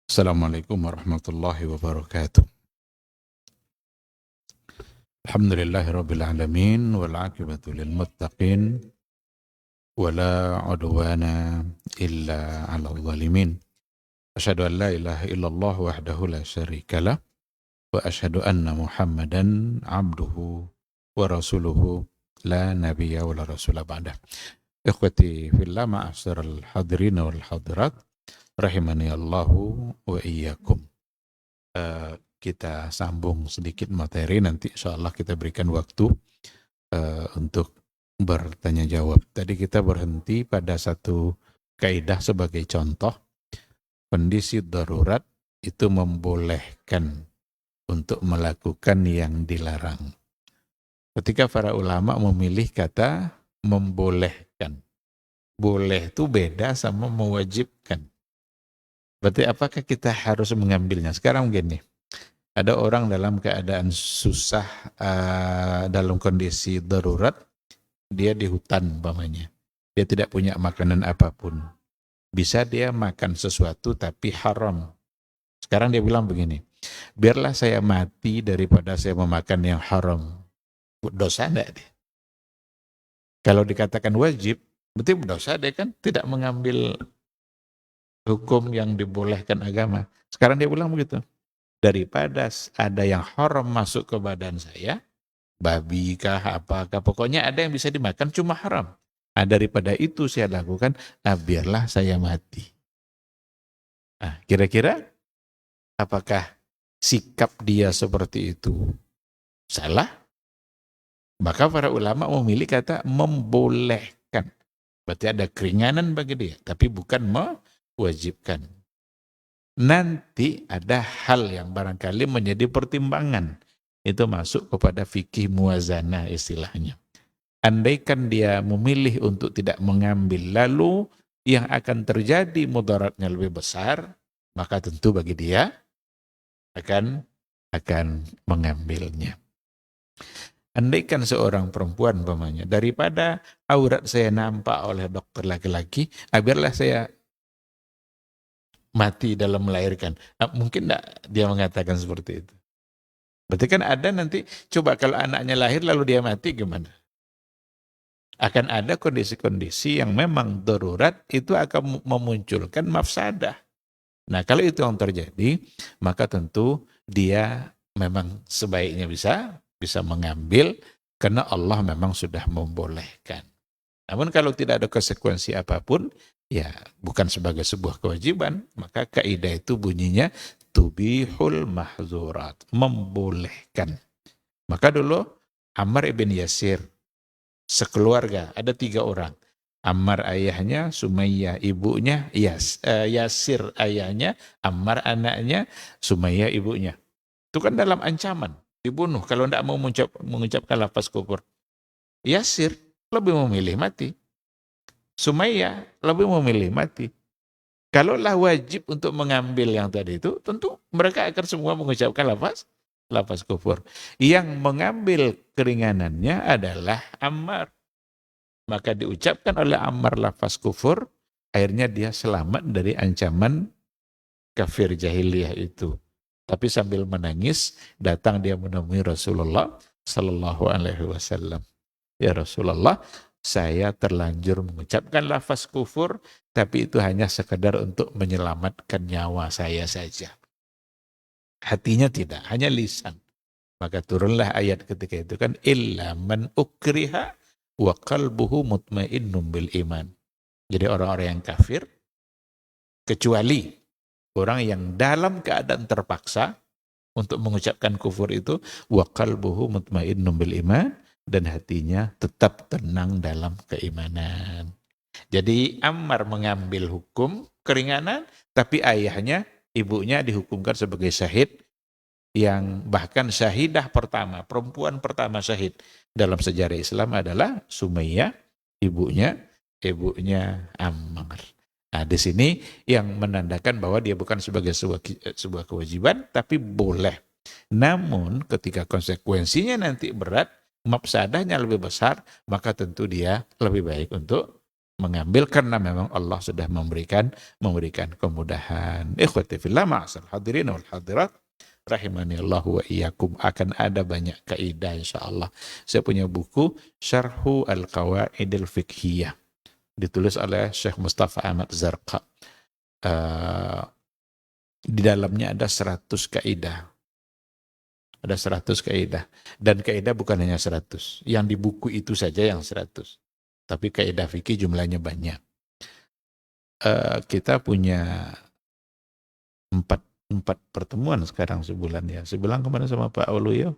Assalamualaikum warahmatullahi wabarakatuh. Alhamdulillahirabbil alamin wal 'aqibatu lil muttaqin wala 'udwana illa 'alal zalimin. Asyhadu an la ilaha illallah wahdahu la syarikalah wa asyhadu anna Muhammadan 'abduhu wa rasuluhu la nabiyya wa la rasula ba'dah. Ikhwati fillah, ma'asyiral hadirin wal hadirat, rahimani Allahu wa iyyakum. Kita sambung sedikit materi, nanti insyaallah kita berikan waktu untuk bertanya jawab. Tadi kita berhenti pada satu kaidah sebagai contoh. Kondisi darurat itu membolehkan untuk melakukan yang dilarang. Ketika para ulama memilih kata membolehkan. Boleh itu beda sama mewajibkan. Berarti apakah kita harus mengambilnya? Sekarang begini, ada orang dalam keadaan susah, dalam kondisi darurat, dia di hutan umpamanya. Dia tidak punya makanan apapun. Bisa dia makan sesuatu tapi haram. Sekarang dia bilang begini, biarlah saya mati daripada saya memakan yang haram. Dosa enggak dia? Kalau dikatakan wajib, berarti berdosa dia kan tidak mengambil hukum yang dibolehkan agama. Sekarang dia bilang begitu. Daripada ada yang haram masuk ke badan saya, babi kah, apakah, pokoknya ada yang bisa dimakan cuma haram. Nah, daripada itu saya lakukan, biarlah saya mati. Nah, kira-kira apakah sikap dia seperti itu salah? Maka para ulama memilih kata membolehkan. Berarti ada keringanan bagi dia, tapi bukan mewajibkan. Nanti ada hal yang barangkali menjadi pertimbangan. Itu masuk kepada fikih muwazanah istilahnya. Andaikan dia memilih untuk tidak mengambil, lalu yang akan terjadi mudaratnya lebih besar, maka tentu bagi dia akan mengambilnya. Andaikan seorang perempuan umpamanya, daripada aurat saya nampak oleh dokter laki-laki, biarlah saya mati dalam melahirkan. Mungkin enggak dia mengatakan seperti itu? Berarti kan ada nanti, coba kalau anaknya lahir lalu dia mati gimana? Akan ada kondisi-kondisi yang memang darurat itu akan memunculkan mafsadah. Nah, kalau itu yang terjadi, maka tentu dia memang sebaiknya bisa mengambil karena Allah memang sudah membolehkan. Namun kalau tidak ada konsekuensi apapun, ya bukan sebagai sebuah kewajiban, maka kaidah itu bunyinya tubihul mahzurat, membolehkan. Maka dulu Ammar ibn Yasir sekeluarga, ada 3 orang. Ammar ayahnya, Sumayyah ibunya, Yasir ayahnya, Ammar anaknya, Sumayyah ibunya. Itu kan dalam ancaman, dibunuh kalau tidak mau mengucapkan lafaz kufur. Yasir lebih memilih mati. Sumayyah lebih memilih mati. Kalaulah wajib untuk mengambil yang tadi itu, tentu mereka akan semua mengucapkan lafaz kufur. Yang mengambil keringanannya adalah Ammar. Maka diucapkan oleh Ammar lafaz kufur, akhirnya dia selamat dari ancaman kafir jahiliyah itu. Tapi sambil menangis, datang dia menemui Rasulullah Sallallahu Alaihi Wasallam. Ya Rasulullah, saya terlanjur mengucapkan lafaz kufur, tapi itu hanya sekedar untuk menyelamatkan nyawa saya saja. Hatinya tidak, hanya lisan. Maka turunlah ayat ketika itu kan, illa man ukriha wa qalbuhu mutmainnun bil iman. Jadi orang-orang yang kafir, kecuali orang yang dalam keadaan terpaksa untuk mengucapkan kufur itu, wa qalbuhu mutmainnun bil iman, dan hatinya tetap tenang dalam keimanan. Jadi Ammar mengambil hukum keringanan, tapi ayahnya, ibunya dihukumkan sebagai syahid, yang bahkan syahidah pertama, perempuan pertama syahid dalam sejarah Islam adalah Sumayyah, ibunya Ammar. Nah, di sini yang menandakan bahwa dia bukan sebagai sebuah kewajiban, tapi boleh. Namun ketika konsekuensinya nanti berat, mafsadahnya lebih besar, maka tentu dia lebih baik untuk mengambil karena memang Allah sudah memberikan kemudahan. Ikhwati fillah ma'asal hadirin wal hadirat rahimani Allah wa iyyakum, akan ada banyak kaidah insyaallah. Saya punya buku Syarhu Al-Qawaidil Fiqhiyah ditulis oleh Syekh Mustafa Ahmad Zarqa. Di dalamnya ada 100 kaidah. Ada 100 kaidah. Dan kaidah bukan hanya 100. Yang di buku itu saja yang 100. Tapi kaidah fikih jumlahnya banyak. Kita punya 4 pertemuan sekarang sebulan ya. Sebulan kemarin sama Pak Waluyo.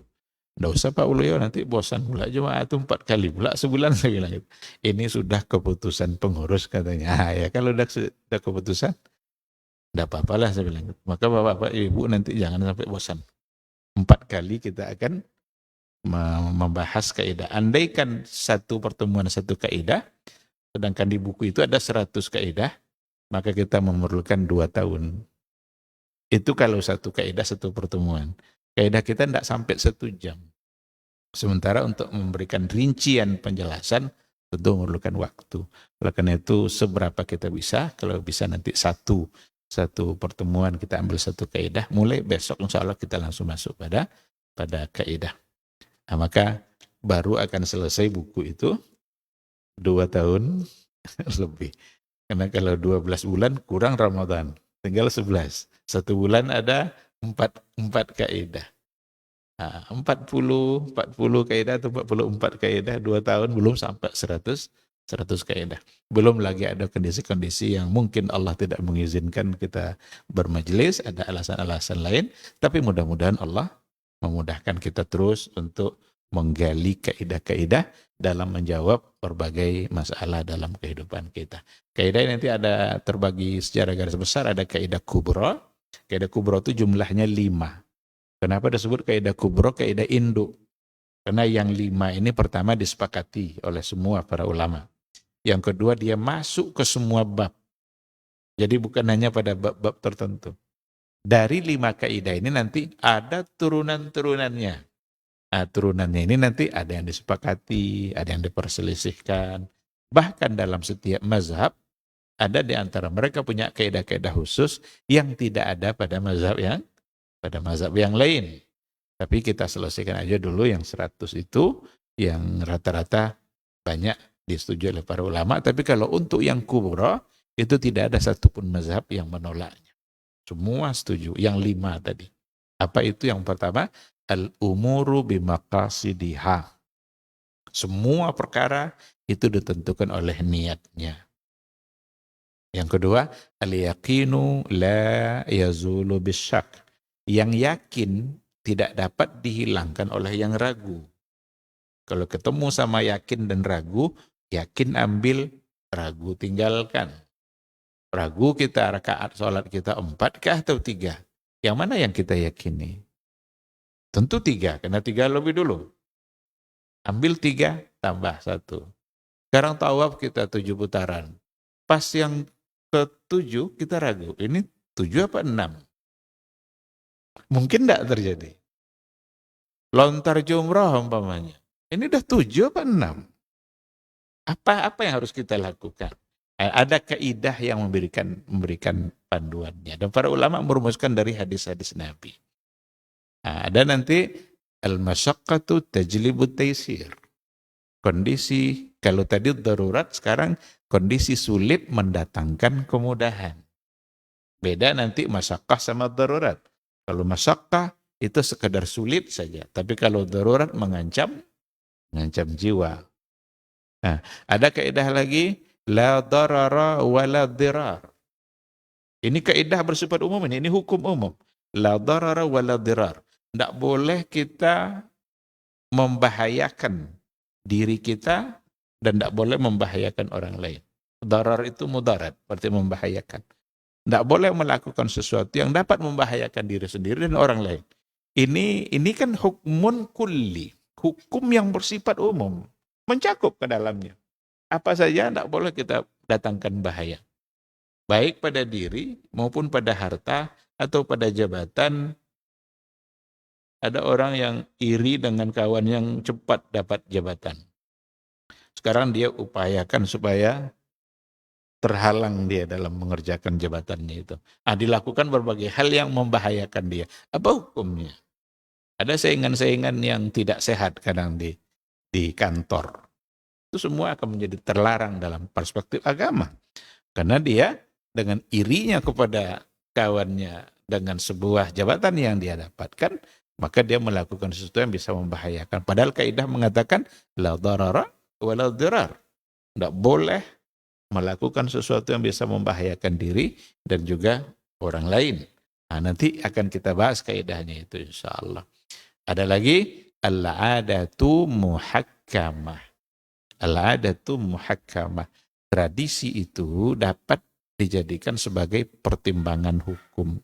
Nggak usah Pak Waluyo, nanti bosan pula. Cuma itu 4 kali pula sebulan, saya bilang gitu. Ini sudah keputusan pengurus katanya. Ya kalau udah keputusan, nggak apa-apa lah saya bilang gitu. Maka Bapak-Bapak Ibu nanti jangan sampai bosan. 4 kali kita akan membahas kaidah. Andaikan satu pertemuan satu kaidah, sedangkan di buku itu ada 100 kaidah, maka kita memerlukan 2 tahun. Itu kalau satu kaidah satu pertemuan. Kaidah kita tidak sampai 1 jam. Sementara untuk memberikan rincian penjelasan tentu memerlukan waktu. Oleh karena itu seberapa kita bisa, kalau bisa nanti satu pertemuan kita ambil 1 kaidah, mulai besok insya Allah kita langsung masuk pada kaidah. Nah, maka baru akan selesai buku itu 2 tahun lebih. Karena kalau 12 bulan kurang Ramadan, tinggal 11. 1 bulan ada 4 kaidah. Nah, 40 kaidah atau 44 kaidah 2 tahun belum sampai 100 kaidah. Belum lagi ada kondisi-kondisi yang mungkin Allah tidak mengizinkan kita bermajelis, ada alasan-alasan lain, tapi mudah-mudahan Allah memudahkan kita terus untuk menggali kaidah-kaidah dalam menjawab berbagai masalah dalam kehidupan kita. Kaidah nanti ada terbagi secara garis besar, ada kaidah kubra. Kaidah kubra itu jumlahnya 5. Kenapa disebut kaidah kubra, kaidah induk? Karena yang 5 ini pertama disepakati oleh semua para ulama. Yang kedua dia masuk ke semua bab. Jadi bukan hanya pada bab-bab tertentu. Dari 5 kaidah ini nanti ada turunan-turunannya. Nah, turunannya ini nanti ada yang disepakati, ada yang diperselisihkan. Bahkan dalam setiap mazhab, ada di antara mereka punya kaidah-kaidah khusus yang tidak ada pada mazhab yang lain. Tapi kita selesaikan aja dulu yang 100 itu, yang rata-rata banyak disetujui oleh para ulama. Tapi kalau untuk yang kubra, itu tidak ada satupun mazhab yang menolaknya. Semua setuju, yang 5 tadi. Apa itu? Yang pertama, al-umuru bimaqasidiha. Semua perkara itu ditentukan oleh niatnya. Yang kedua, al-yaqinu la yazulu bisyak. Yang yakin tidak dapat dihilangkan oleh yang ragu. Kalau ketemu sama yakin dan ragu, yakin ambil, ragu tinggalkan. Ragu kita rakaat sholat kita 4 kah atau 3? Yang mana yang kita yakini? Tentu 3, karena 3 lebih dulu. Ambil 3, tambah 1. Sekarang tawaf kita 7 putaran. Pas yang ke-7 kita ragu, ini 7 apa 6? Mungkin tidak terjadi. Lontar jumrah umpamanya. Ini udah 7 apa 6? Apa yang harus kita lakukan? Ada kaidah yang memberikan panduannya. Dan para ulama merumuskan dari hadis-hadis Nabi. Ada nanti al-masyaqqatu tajlibut taysir. Kondisi, kalau tadi darurat, sekarang kondisi sulit mendatangkan kemudahan. Beda nanti masyaqqah sama darurat. Kalau masyaqqah itu sekedar sulit saja. Tapi kalau darurat mengancam jiwa. Nah, ada kaidah lagi, la darara wa la dirar. Ini kaidah bersifat umum, ini hukum umum. La darara wa la dirar. Tidak boleh kita membahayakan diri kita dan tidak boleh membahayakan orang lain. Darar itu mudarat, berarti membahayakan. Tidak boleh melakukan sesuatu yang dapat membahayakan diri sendiri dan orang lain. Ini kan hukmun kulli, hukum yang bersifat umum, mencakup ke dalamnya. Apa saja tidak boleh kita datangkan bahaya. Baik pada diri maupun pada harta atau pada jabatan Ada orang yang iri dengan kawan yang cepat dapat jabatan. Sekarang dia upayakan supaya terhalang dia dalam mengerjakan jabatannya itu. Dilakukan berbagai hal yang membahayakan dia. Apa hukumnya? Ada saingan-saingan yang tidak sehat kadang di kantor. Itu semua akan menjadi terlarang dalam perspektif agama. Karena dia dengan irinya kepada kawannya dengan sebuah jabatan yang dia dapatkan, maka dia melakukan sesuatu yang bisa membahayakan. Padahal kaidah mengatakan la darara wa la dirar. Tidak boleh melakukan sesuatu yang bisa membahayakan diri dan juga orang lain. Nanti akan kita bahas kaidahnya itu insyaallah. Ada lagi al-'adatu muhakkamah. Al-'adatu muhakkamah. Tradisi itu dapat dijadikan sebagai pertimbangan hukum.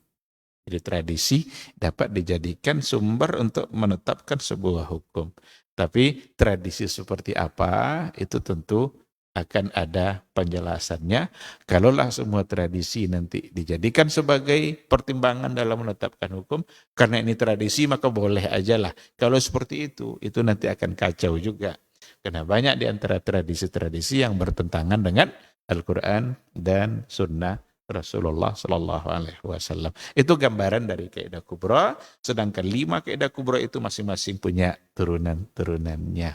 Jadi tradisi dapat dijadikan sumber untuk menetapkan sebuah hukum. Tapi tradisi seperti apa itu tentu akan ada penjelasannya. Kalaulah semua tradisi nanti dijadikan sebagai pertimbangan dalam menetapkan hukum, karena ini tradisi maka boleh aja lah. Kalau seperti itu nanti akan kacau juga. Karena banyak di antara tradisi-tradisi yang bertentangan dengan Al-Quran dan Sunnah Rasulullah Sallallahu Alaihi Wasallam. Itu gambaran dari kaidah kubra. Sedangkan 5 kaidah kubra itu masing-masing punya turunan-turunannya.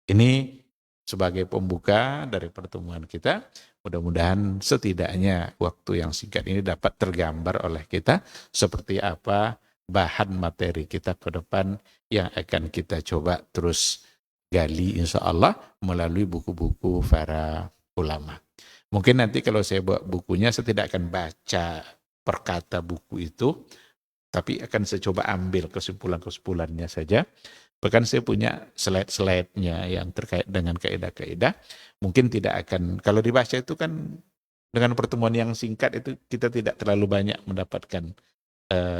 Ini sebagai pembuka dari pertemuan kita, mudah-mudahan setidaknya waktu yang singkat ini dapat tergambar oleh kita seperti apa bahan materi kita ke depan yang akan kita coba terus gali insya Allah melalui buku-buku para ulama. Mungkin nanti kalau saya buat bukunya, saya tidak akan baca per kata buku itu, tapi akan saya coba ambil kesimpulan-kesimpulannya saja. Bahkan saya punya slide-slide-nya yang terkait dengan kaidah-kaidah. Mungkin tidak akan, kalau dibaca itu kan dengan pertemuan yang singkat itu kita tidak terlalu banyak mendapatkan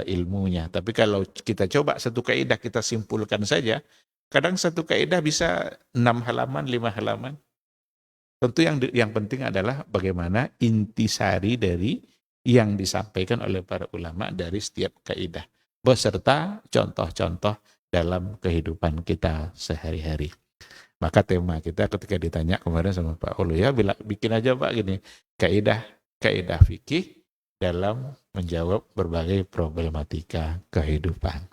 ilmunya. Tapi kalau kita coba satu kaidah kita simpulkan saja, kadang satu kaidah bisa 6 halaman, 5 halaman. Tentu yang penting adalah bagaimana intisari dari yang disampaikan oleh para ulama dari setiap kaidah, beserta contoh-contoh dalam kehidupan kita sehari-hari. Maka tema kita ketika ditanya kemarin sama Pak Ulu, ya bikin aja Pak gini, kaidah fikih dalam menjawab berbagai problematika kehidupan.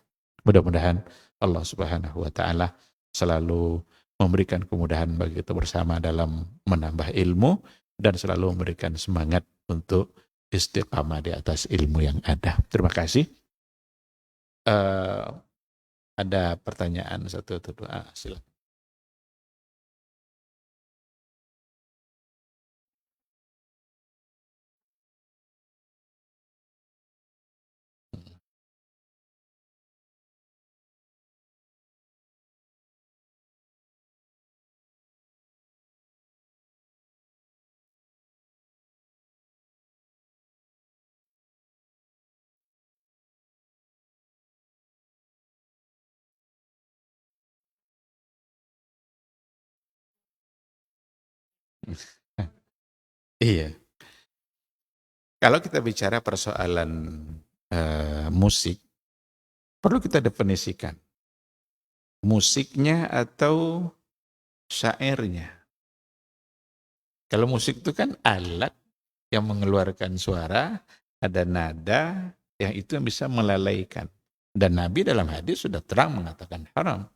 Mudah-mudahan Allah Subhanahu wa taala selalu memberikan kemudahan bagi kita bersama dalam menambah ilmu dan selalu memberikan semangat untuk istiqamah di atas ilmu yang ada. Terima kasih. Ada pertanyaan satu atau dua, silakan. Iya. Kalau kita bicara persoalan musik, perlu kita definisikan musiknya atau syairnya. Kalau musik itu kan alat yang mengeluarkan suara, ada nada yang itu yang bisa melalaikan. Dan Nabi dalam hadis sudah terang mengatakan haram.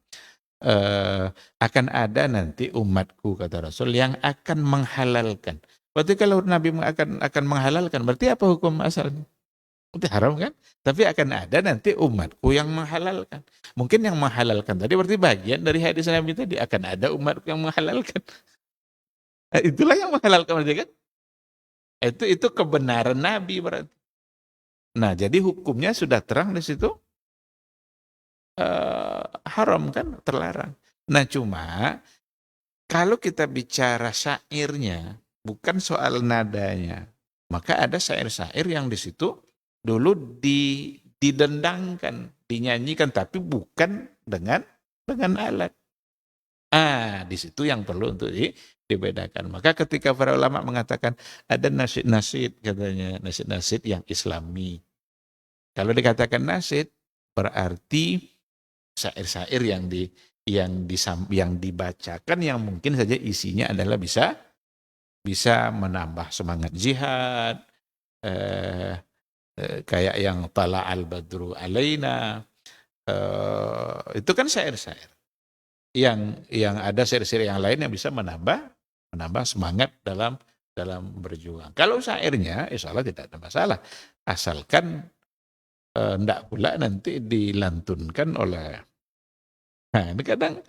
Akan ada nanti umatku kata Rasul yang akan menghalalkan. Berarti kalau Nabi akan menghalalkan, berarti apa hukum asalnya? Berarti haram kan? Tapi akan ada nanti umatku yang menghalalkan. Mungkin yang menghalalkan tadi berarti bagian dari hadis Nabi tadi, akan ada umatku yang menghalalkan. Itulah yang menghalalkan berarti kan? Itu kebenaran Nabi berarti. Nah, jadi hukumnya sudah terang di situ. Haram kan, terlarang. Nah cuma kalau kita bicara syairnya, bukan soal nadanya, maka ada syair-syair yang di situ dulu didendangkan, dinyanyikan, tapi bukan dengan alat. Di situ yang perlu untuk dibedakan. Maka ketika para ulama mengatakan ada nasyid-nasyid, katanya nasyid-nasyid yang islami. Kalau dikatakan nasyid, berarti syair-syair yang dibacakan yang mungkin saja isinya adalah bisa menambah semangat jihad, kayak yang Tala'al Badru Alaina, itu kan syair-syair. Yang ada syair-syair yang lain yang bisa menambah semangat dalam berjuang. Kalau syairnya, insya Allah tidak ada masalah. Asalkan enggak pula nanti dilantunkan oleh. Nah, ini kadang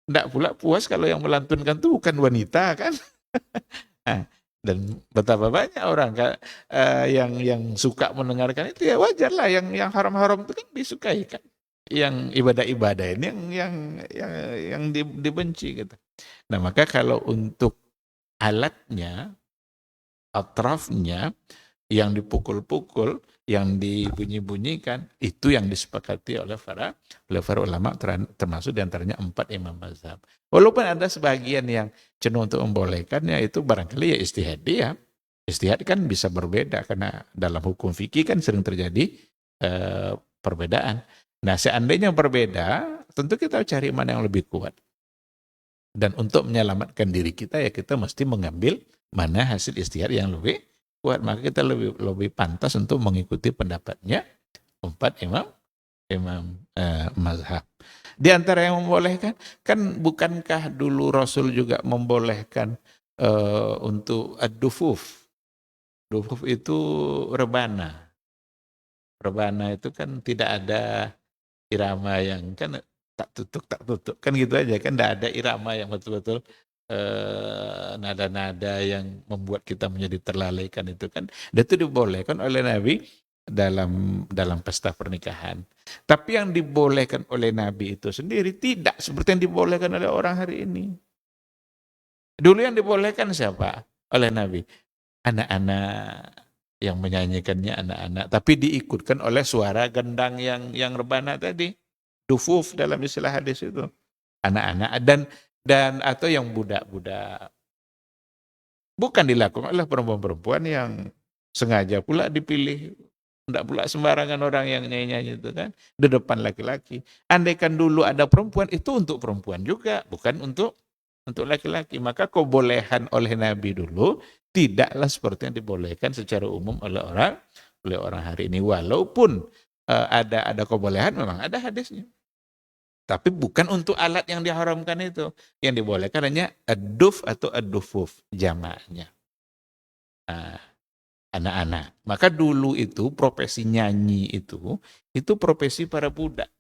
enggak pula puas kalau yang melantunkan itu bukan wanita kan. Nah, dan betapa banyak orang yang suka mendengarkan itu, ya wajar lah. Yang haram-haram itu kan disukai kan. Yang ibadah-ibadah ini yang dibenci gitu. Nah, maka kalau untuk alatnya, atrafnya, yang dipukul-pukul, yang dibunyi-bunyikan, itu yang disepakati oleh para ulama, termasuk diantaranya 4 imam mazhab. Walaupun ada sebagian yang cenderung untuk membolehkannya, itu barangkali ya ijtihad dia. Ijtihad kan bisa berbeda, karena dalam hukum fikih kan sering terjadi perbedaan. Nah, seandainya berbeda, tentu kita cari mana yang lebih kuat. Dan untuk menyelamatkan diri kita, ya kita mesti mengambil mana hasil ijtihad yang lebih kuat. Maka kita lebih pantas untuk mengikuti pendapatnya 4 imam mazhab. Di antara yang membolehkan, kan bukankah dulu Rasul juga membolehkan untuk ad-dufuf. Dufuf itu rebana. Rebana itu kan tidak ada irama yang kan tak tutup kan gitu aja kan, tidak ada irama yang betul-betul nada-nada yang membuat kita menjadi terlalaikan itu kan. Dan itu dibolehkan oleh Nabi dalam pesta pernikahan. Tapi yang dibolehkan oleh Nabi itu sendiri tidak seperti yang dibolehkan oleh orang hari ini. Dulu yang dibolehkan siapa? Oleh Nabi. Anak-anak yang menyanyikannya anak-anak, tapi diikutkan oleh suara gendang yang rebana tadi. Dufuf dalam istilah hadis itu. Anak-anak dan atau yang budak-budak. Bukan dilakukan oleh perempuan-perempuan yang sengaja pula dipilih. Tidak pula sembarangan orang yang nyanyi-nyanyi itu kan. Di depan laki-laki. Andaikan dulu ada perempuan, itu untuk perempuan juga. Bukan untuk laki-laki. Maka kebolehan oleh Nabi dulu tidaklah seperti yang dibolehkan secara umum oleh orang hari ini. Walaupun ada kebolehan, memang ada hadisnya. Tapi bukan untuk alat yang diharamkan itu. Yang dibolehkan hanya ad-duf atau ad-dufuf, jamaknya. Anak-anak. Maka dulu itu profesi nyanyi itu profesi para budak.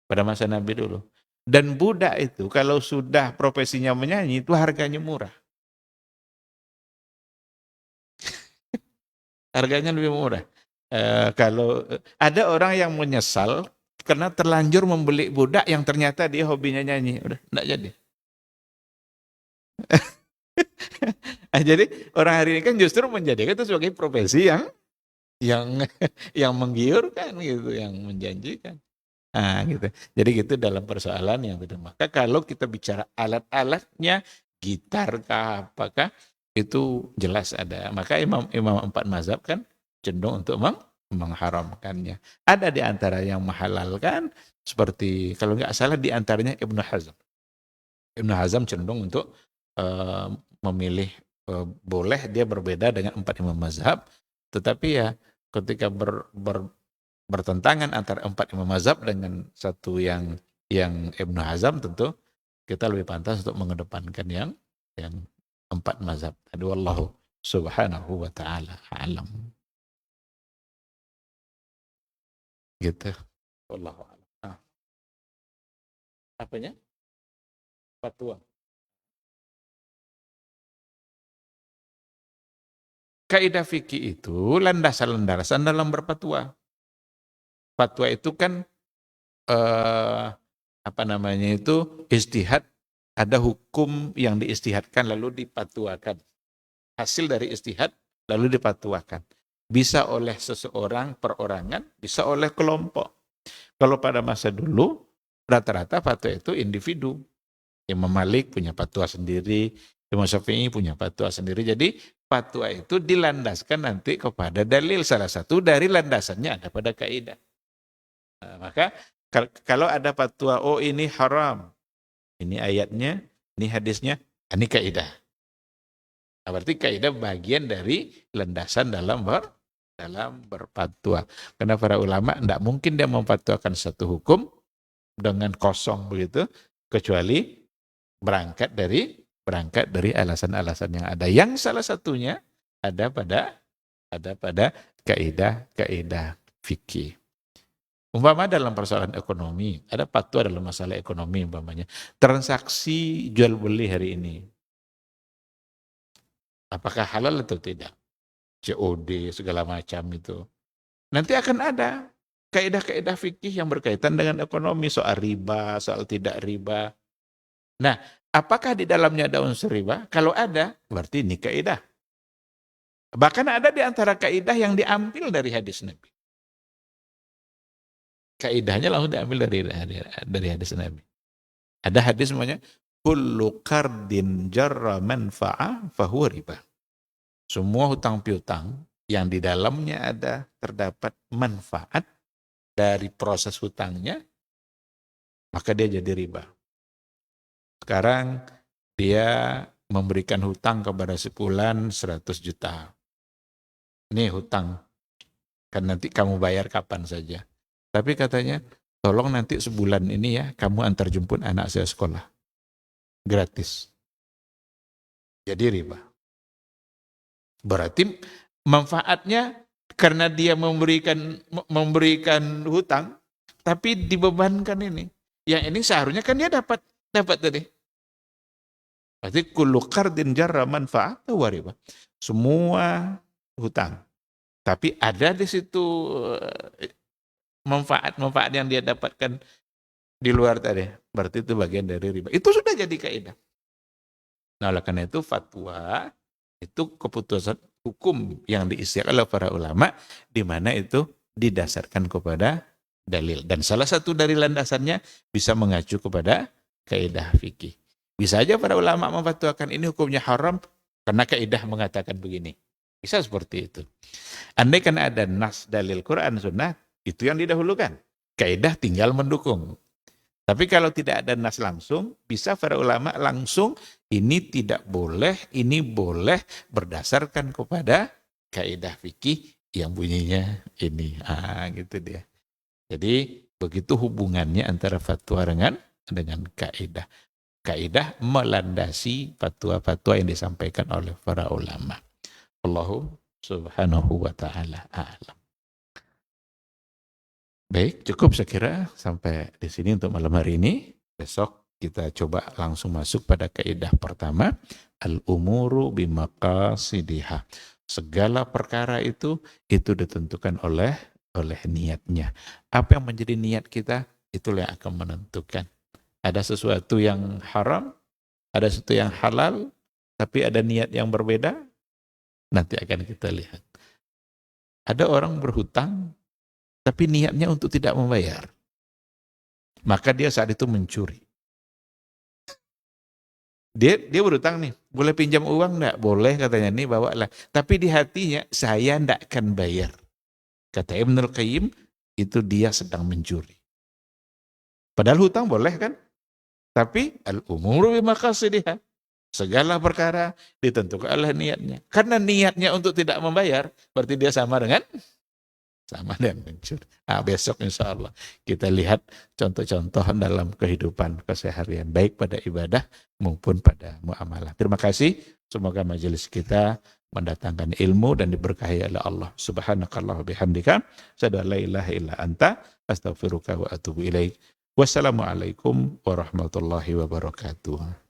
Pada masa Nabi dulu. Dan budak itu kalau sudah profesinya menyanyi itu harganya murah. Harganya lebih murah. Kalau ada orang yang menyesal karena terlanjur membeli budak yang ternyata dia hobinya nyanyi, udah enggak jadi. Jadi orang hari ini kan justru menjadikan itu sebagai profesi yang menggiurkan gitu, yang menjanjikan. Gitu. Jadi gitu dalam persoalan yang itu. Maka kalau kita bicara alat-alatnya, gitar kah, apakah itu jelas ada. Maka imam 4 mazhab kan cenderung untuk mengharamkannya. Ada di antara yang menghalalkan, seperti kalau nggak salah di antaranya Ibnu Hazm. Ibnu Hazm cenderung untuk memilih boleh, dia berbeda dengan 4 imam mazhab, tetapi ya ketika bertentangan antara 4 imam mazhab dengan satu yang Ibnu Hazm, tentu kita lebih pantas untuk mengedepankan yang 4 mazhab. Wallahu subhanahu wa ta'ala a'lam. Gitu. Wallahu a'lam. Apanya? Fatwa. Kaidah fikih itu landasan-landasan dalam berfatwa. Fatwa itu kan ijtihad, ada hukum yang diijtihadkan lalu dipatwakan. Hasil dari ijtihad lalu dipatwakan. Bisa oleh seseorang perorangan, bisa oleh kelompok. Kalau pada masa dulu rata-rata fatwa itu individu. Imam Malik punya fatwa sendiri, Imam Syafi'i punya fatwa sendiri. Jadi fatwa itu dilandaskan nanti kepada dalil. Salah satu dari landasannya ada pada kaidah. Nah, maka kalau ada fatwa, oh ini haram, ini ayatnya, ini hadisnya, ini kaidah. Nah, berarti kaidah bagian dari landasan dalam berfatwa. Karena para ulama tidak mungkin dia memfatwakan satu hukum dengan kosong begitu, kecuali berangkat dari alasan-alasan yang ada. Yang salah satunya ada pada kaidah fikih. Umpama dalam persoalan ekonomi, ada fatwa dalam masalah ekonomi umpamanya. Transaksi jual beli hari ini, apakah halal atau tidak? COD segala macam itu. Nanti akan ada kaidah-kaidah fikih yang berkaitan dengan ekonomi, soal riba, soal tidak riba. Nah, apakah di dalamnya ada unsur riba? Kalau ada, berarti ini kaidah. Bahkan ada di antara kaidah yang diambil dari hadis Nabi. Kaidahnya langsung diambil dari hadis Nabi. Ada hadis namanya kullu qardin jarra manfa'a fahuwa riba. Semua hutang piutang yang di dalamnya terdapat manfaat dari proses hutangnya, maka dia jadi riba. Sekarang dia memberikan hutang kepada sebulan 100 juta. Ini hutang, kan nanti kamu bayar kapan saja. Tapi katanya, tolong nanti sebulan ini ya, kamu antar jemput anak saya sekolah. Gratis. Jadi riba. Berarti manfaatnya karena dia memberikan hutang, tapi dibebankan ini. Yang ini seharusnya kan dia dapat tadi. Berarti kullu qardin jarra manfaat wa riba. Semua hutang. Tapi ada di situ manfaat yang dia dapatkan di luar tadi. Berarti itu bagian dari riba. Itu sudah jadi kaidah. Nah, oleh karena itu fatwa itu keputusan hukum yang diistiakan oleh para ulama, di mana itu didasarkan kepada dalil. Dan salah satu dari landasannya bisa mengacu kepada kaidah fikih. Bisa aja para ulama memfatwakan ini hukumnya haram karena kaidah mengatakan begini. Bisa seperti itu. Andai kan ada nas dalil Quran Sunnah, itu yang didahulukan. Kaidah tinggal mendukung. Tapi kalau tidak ada nas langsung, bisa para ulama langsung ini tidak boleh, ini boleh berdasarkan kepada kaidah fikih yang bunyinya ini. Gitu dia. Jadi begitu hubungannya antara fatwa dengan kaidah. Kaidah melandasi fatwa-fatwa yang disampaikan oleh para ulama. Allahu subhanahu wa ta'ala a'lam. Baik, cukup saya kira sampai di sini untuk malam hari ini. Besok kita coba langsung masuk pada kaidah pertama, al-umuru bimaqasidiha. Segala perkara itu ditentukan oleh niatnya. Apa yang menjadi niat kita, itulah yang akan menentukan. Ada sesuatu yang haram, ada sesuatu yang halal, tapi ada niat yang berbeda, nanti akan kita lihat. Ada orang berhutang, tapi niatnya untuk tidak membayar. Maka dia saat itu mencuri. Dia berhutang nih, boleh pinjam uang enggak? Boleh katanya, nih bawalah. Tapi di hatinya, saya enggak akan bayar. Kata Ibnul Qayyim, itu dia sedang mencuri. Padahal hutang boleh kan? Tapi al-umuru bimaqasidiha. Segala perkara ditentukan oleh niatnya. Karena niatnya untuk tidak membayar, berarti dia sama dengan mencuri. Besok insya Allah kita lihat contoh-contoh dalam kehidupan keseharian, baik pada ibadah maupun pada muamalah. Terima kasih. Semoga majelis kita mendatangkan ilmu dan diberkahi oleh Allah. Subhanakallah bihamdika. Asyhadu an la ilaha illa anta. Astaghfiruka wa atubu ilaik. Wassalamualaikum warahmatullahi wabarakatuh.